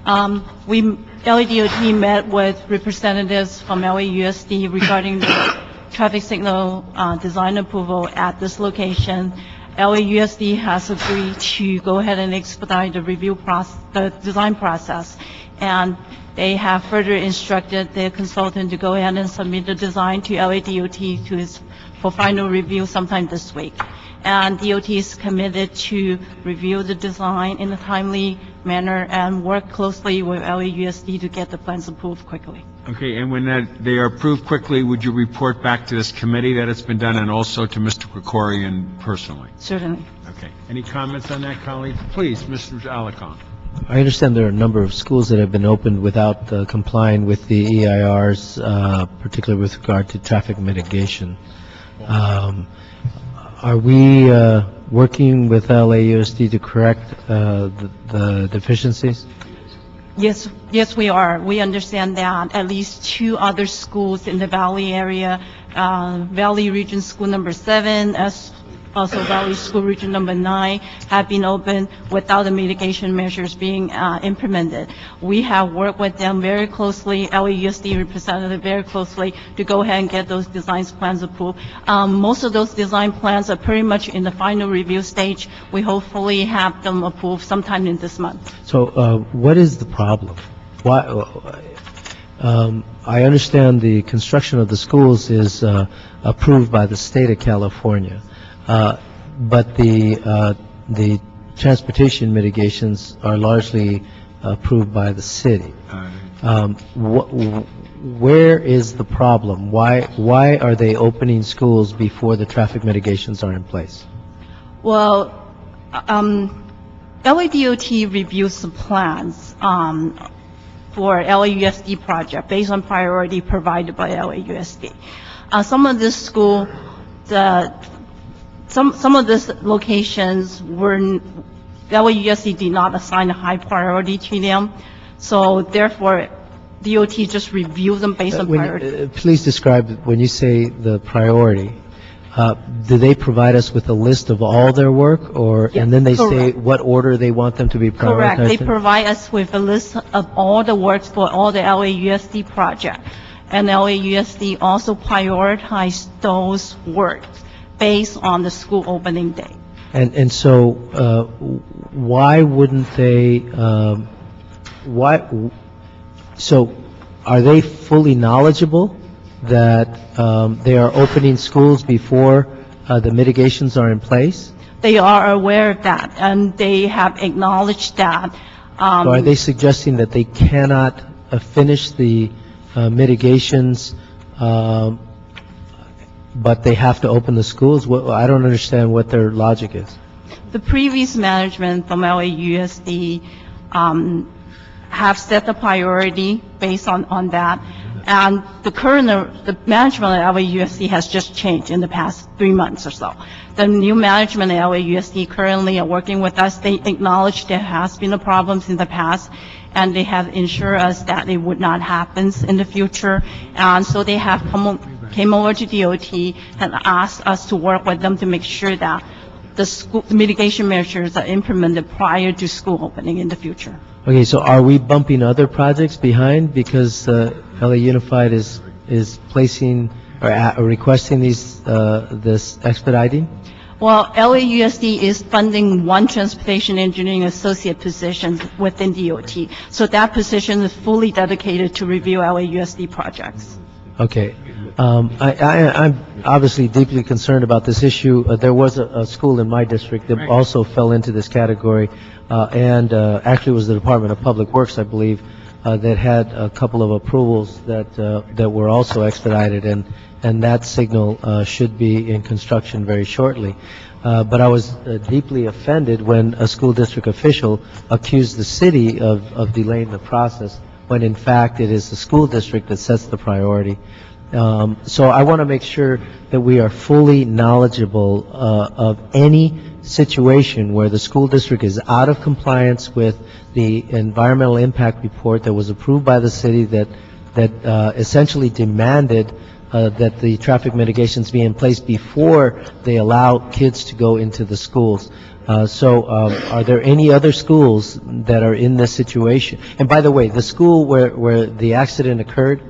LADOT met with representatives from LAUSD regarding the traffic signal design approval at this location. LAUSD has agreed to go ahead and expedite the review process, the design process, and they have further instructed their consultant to go ahead and submit the design to LADOT for final review sometime this week. And DOT is committed to review the design in a timely manner and work closely with LAUSD to get the plans approved quickly. Okay, and when they are approved quickly, would you report back to this committee that it's been done and also to Mr. Krikorian personally? Certainly. Okay. Any comments on that, colleague? Please, Mr. Alarcon. I understand there are a number of schools that have been opened without complying with the EIRs, particularly with regard to traffic mitigation. Are we working with LAUSD to correct the deficiencies? Yes, we are. We understand that at least 2 other schools in the Valley area, Valley Region School number 7, also Valley School Region Number 9 have been opened without the mitigation measures being implemented. We have worked with them very closely, LAUSD representative very closely, to go ahead and get those design plans approved. Most of those design plans are pretty much in the final review stage. We hopefully have them approved sometime in this month. So what is the problem? Why? I understand the construction of the schools is approved by the state of California, but the transportation mitigations are largely approved by the city. Where is the problem? Why are they opening schools before the traffic mitigations are in place? Well, LADOT reviews the plans for LAUSD project based on priority provided by LAUSD. Some of this school, some of these locations were, LAUSD did not assign a high priority to them, so therefore DOT just reviewed them based on priority. Please describe, when you say the priority, do they provide us with a list of all their work, or, and then they say what order they want them to be prioritized? Correct. They provide us with a list of all the works for all the LAUSD project. And LAUSD also prioritize those works based on the school opening day. And so, why wouldn't they, so are they fully knowledgeable that they are opening schools before the mitigations are in place? They are aware of that, and they have acknowledged that. So are they suggesting that they cannot finish the mitigations, but they have to open the schools? I don't understand what their logic is. The previous management from LAUSD have set the priority based on that. And the management at LAUSD has just changed in the past 3 months or so. The new management at LAUSD currently are working with us. They acknowledge there has been problems in the past, and they have assured us that it would not happen in the future. And so they have came over to DOT and asked us to work with them to make sure that the mitigation measures are implemented prior to school opening in the future. Okay, so are we bumping other projects behind because LA Unified is placing or requesting this expediting? Well, LAUSD is funding one transportation engineering associate position within DOT, so that position is fully dedicated to review LAUSD projects. Okay. I'm obviously deeply concerned about this issue. There was a school in my district that also fell into this category, and actually it was the Department of Public Works, I believe, that had a couple of approvals that were also expedited, and that signal should be in construction very shortly. But I was deeply offended when a school district official accused the city of delaying the process, when in fact it is the school district that sets the priority. So I want to make sure that we are fully knowledgeable of any situation where the school district is out of compliance with the environmental impact report that was approved by the city that essentially demanded that the traffic mitigations be in place before they allow kids to go into the schools. So are there any other schools that are in this situation? And by the way, the school where the accident occurred,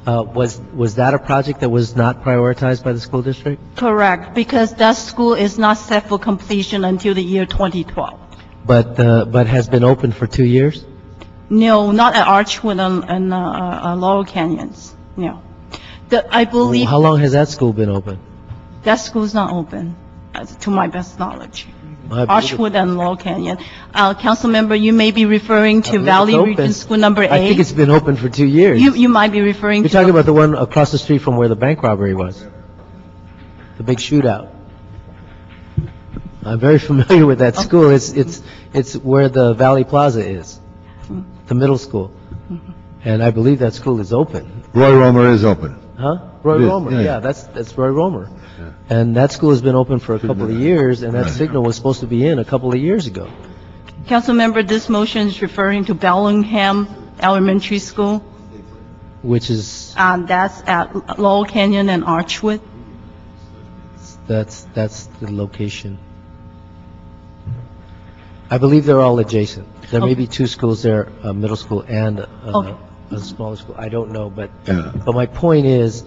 was that a project that was not prioritized by the school district? Correct, because that school is not set for completion until the year 2012. But has been open for 2 years? No, not at Archwood and Laurel Canyons, no. I believe... How long has that school been open? That school's not open, to my best knowledge. Archwood and Laurel Canyon. Council member, you may be referring to Valley Region School Number 8. I think it's been open for 2 years. You might be referring to... You're talking about the one across the street from where the bank robbery was, the big shootout. I'm very familiar with that school. It's where the Valley Plaza is, the middle school. And I believe that school is open. Roy Romer is open. Huh? Roy Romer, yeah, that's Roy Romer. Yeah. And that school has been open for a couple of years, and that signal was supposed to be in a couple of years ago. Council member, this motion is referring to Bellingham Elementary School. Which is? That's at Laurel Canyon and Archwood. That's the location. I believe they're all adjacent. There may be two schools there, a middle school and a smaller school. I don't know, but my point is,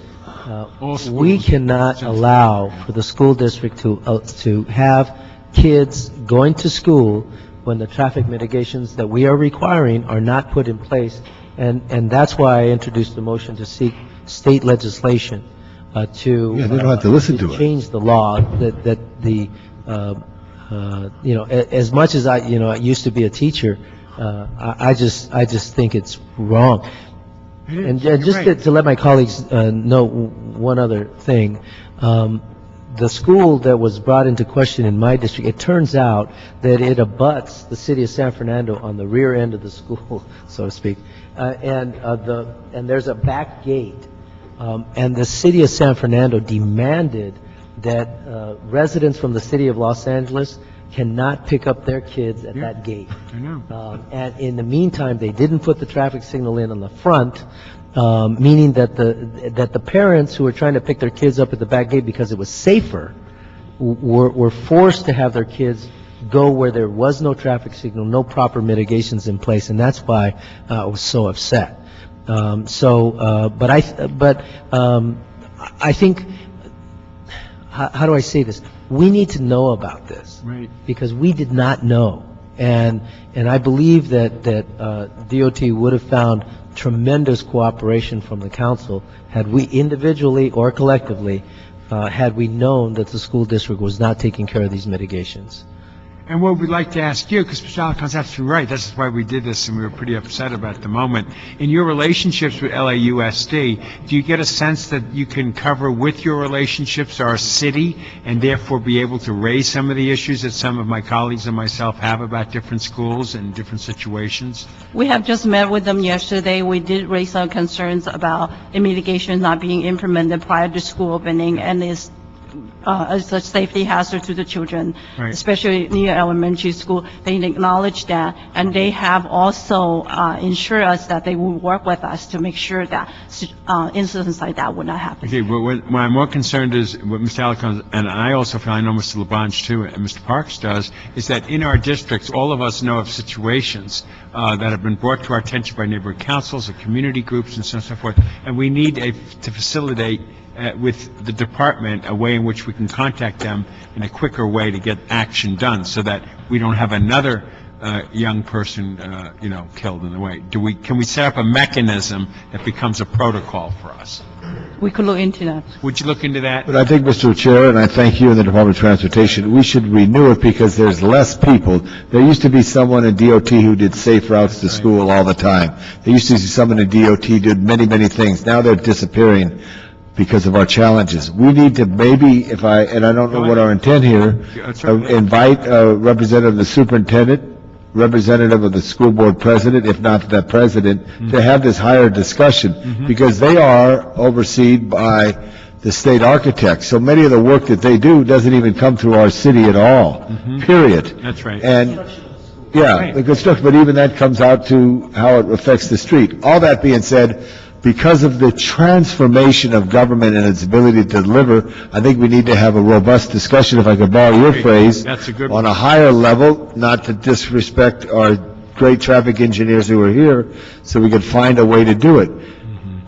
we cannot allow for the school district to have kids going to school when the traffic mitigations that we are requiring are not put in place. And that's why I introduced the motion to seek state legislation to they don't have to listen to it. Change the law that the as much as I used to be a teacher, I just think it's wrong. And just to let my colleagues know one other thing, the school that was brought into question in my district, it turns out that it abuts the city of San Fernando on the rear end of the school, so to speak, and there's a back gate, and the city of San Fernando demanded that residents from the city of Los Angeles cannot pick up their kids at that gate. I know. And in the meantime, they didn't put the traffic signal in on the front, meaning that the parents who were trying to pick their kids up at the back gate because it was safer were forced to have their kids go where there was no traffic signal, no proper mitigations in place, and that's why I was so upset. But I think, how do I say this? We need to know about this, right? Because we did not know, and I believe that DOT would have found tremendous cooperation from the council had we individually or collectively had we known that the school district was not taking care of these mitigations. And what we'd like to ask you, because Mr. Alicon's absolutely right, that's why we did this and we were pretty upset about the moment. In your relationships with LAUSD, do you get a sense that you can cover with your relationships our city and therefore be able to raise some of the issues that some of my colleagues and myself have about different schools and different situations? We have just met with them yesterday. We did raise some concerns about the mitigation not being implemented prior to school opening, and it's as a safety hazard to the children, right, especially near elementary school. They acknowledge that, and they have also ensured us that they will work with us to make sure that incidents like that would not happen. Okay, well, what I'm more concerned is what Mr. Alicon, and I also feel, I know Mr. Labange too, and Mr. Parks does, is that in our districts, all of us know of situations that have been brought to our attention by neighborhood councils or community groups and so on and so forth, and we need to facilitate with the department a way in which we can contact them in a quicker way to get action done so that we don't have another young person, killed in the way. Can we set up a mechanism that becomes a protocol for us? We could look into that. Would you look into that? But I think, Mr. Chair, and I thank you and the Department of Transportation, we should renew it because there's less people. There used to be someone in DOT who did safe routes to school all the time. There used to be someone in DOT who did many, many things. Now they're disappearing because of our challenges. We need to maybe, and I don't know what our intent here, invite a representative of the superintendent, representative of the school board president, if not the president, to have this higher discussion, because they are overseen by the state architect. So many of the work that they do doesn't even come through our city at all, period. That's right. And the construction, but even that comes out to how it affects the street. All that being said, because of the transformation of government and its ability to deliver, I think we need to have a robust discussion, if I could borrow your phrase, on a higher level, not to disrespect our great traffic engineers who are here, so we could find a way to do it.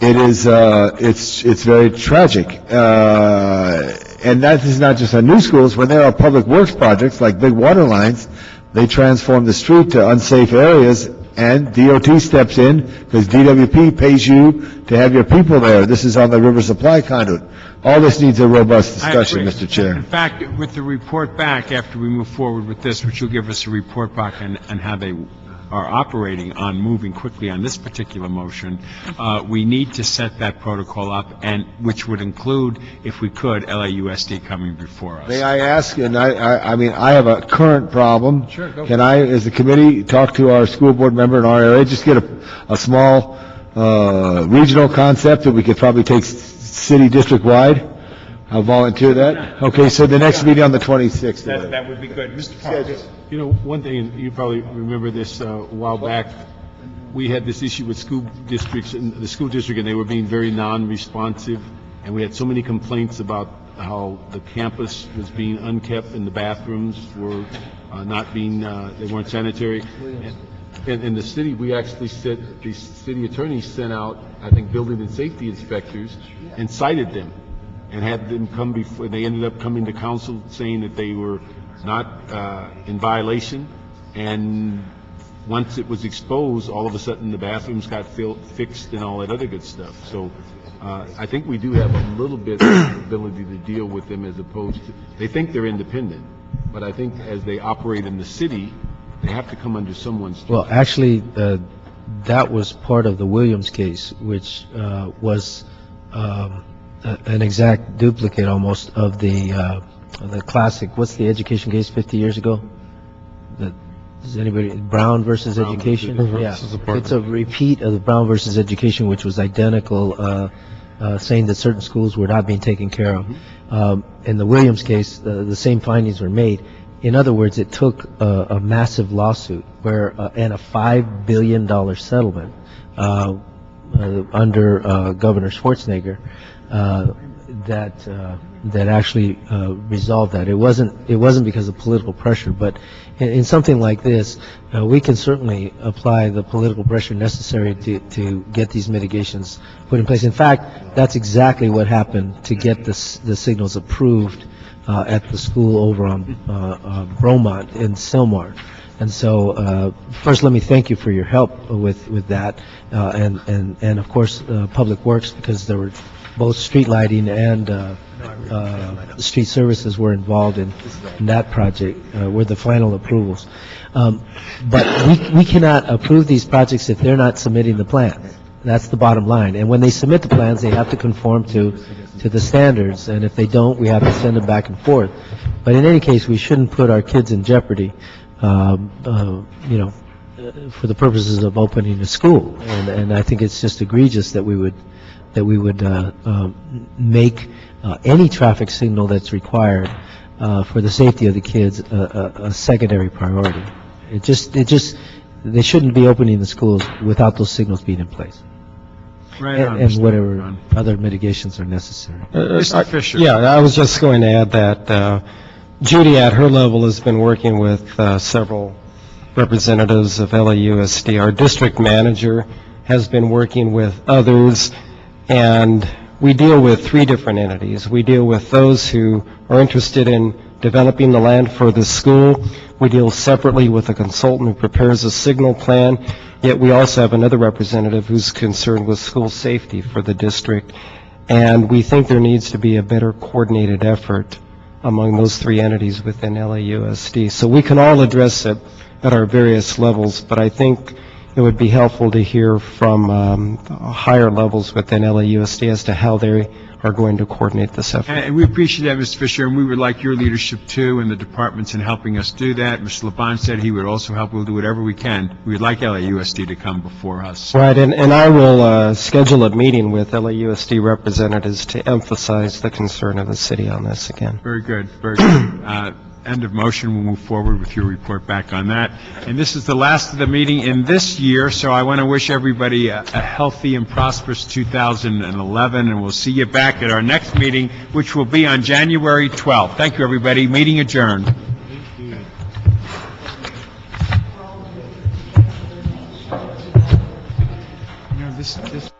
It is, it's very tragic. And that is not just on new schools. When there are public works projects like big water lines, they transform the street to unsafe areas, and DOT steps in because DWP pays you to have your people there. This is on the river supply conduit. All this needs a robust discussion, Mr. Chair. In fact, with the report back, after we move forward with this, which you'll give us a report back on how they are operating on moving quickly on this particular motion, we need to set that protocol up, and which would include, if we could, LAUSD coming before us. May I ask, and I mean, I have a current problem. Sure, go Can I, as a committee, talk to our school board member in our area, just get a small regional concept that we could probably take city district-wide? I'll volunteer that. Okay, so the next meeting on the 26th. That would be good. Mr. Parks. You know, one thing, and you probably remember this a while back, we had this issue with school districts, and the school district, and they were being very non-responsive, and we had so many complaints about how the campus was being unkept and the bathrooms were not being, they weren't sanitary. In the city, we actually said, the city attorney sent out, I think, building and safety inspectors and cited them and had them come before, they ended up coming to council saying that they were not in violation. And once it was exposed, all of a sudden the bathrooms got fixed and all that other good stuff. So I think we do have a little bit of ability to deal with them as opposed to, they think they're independent, but I think as they operate in the city, they have to come under someone's. Well, actually, that was part of the Williams case, which was an exact duplicate almost of the classic, what's the education case 50 years ago? Does anybody, Brown versus Education? Yeah, it's a repeat of the Brown versus Education, which was identical, saying that certain schools were not being taken care of. In the Williams case, the same findings were made. In other words, it took a massive lawsuit where, and a $5 billion settlement under Governor Schwarzenegger that actually resolved that. It wasn't because of political pressure, but in something like this, we can certainly apply the political pressure necessary to get these mitigations put in place. In fact, that's exactly what happened to get the signals approved at the school over on Bromont in Sylmar. And so, first, let me thank you for your help with that, and of course, Public Works, because there were both street lighting and street services were involved in that project, were the final approvals. But we cannot approve these projects if they're not submitting the plans. That's the bottom line. And when they submit the plans, they have to conform to the standards, and if they don't, we have to send them back and forth. But in any case, we shouldn't put our kids in jeopardy, for the purposes of opening a school. And I think it's just egregious that we would make any traffic signal that's required for the safety of the kids a secondary priority. They shouldn't be opening the schools without those signals being in place. Right on, And Mr. whatever Ron. other mitigations are necessary. Mr. Fisher. Yeah, I was just going to add that Judy, at her level, has been working with several representatives of LAUSD. Our district manager has been working with others, and we deal with 3 different entities. We deal with those who are interested in developing the land for the school. We deal separately with a consultant who prepares a signal plan, yet we also have another representative who's concerned with school safety for the district. And we think there needs to be a better coordinated effort among those 3 entities within LAUSD. So we can all address it at our various levels, but I think it would be helpful to hear from higher levels within LAUSD as to how they are going to coordinate this effort. And we appreciate that, Mr. Fisher, and we would like your leadership, too, and the departments in helping us do that. Mr. Laban said he would also help. We'll do whatever we can. We would like LAUSD to come before us. Right, and I will schedule a meeting with LAUSD representatives to emphasize the concern of the city on this again. Very good, very good. End of motion. We'll move forward with your report back on that. And this is the last of the meeting in this year, so I want to wish everybody a healthy and prosperous 2011, and we'll see you back at our next meeting, which will be on January 12th. Thank you, everybody. Meeting adjourned. This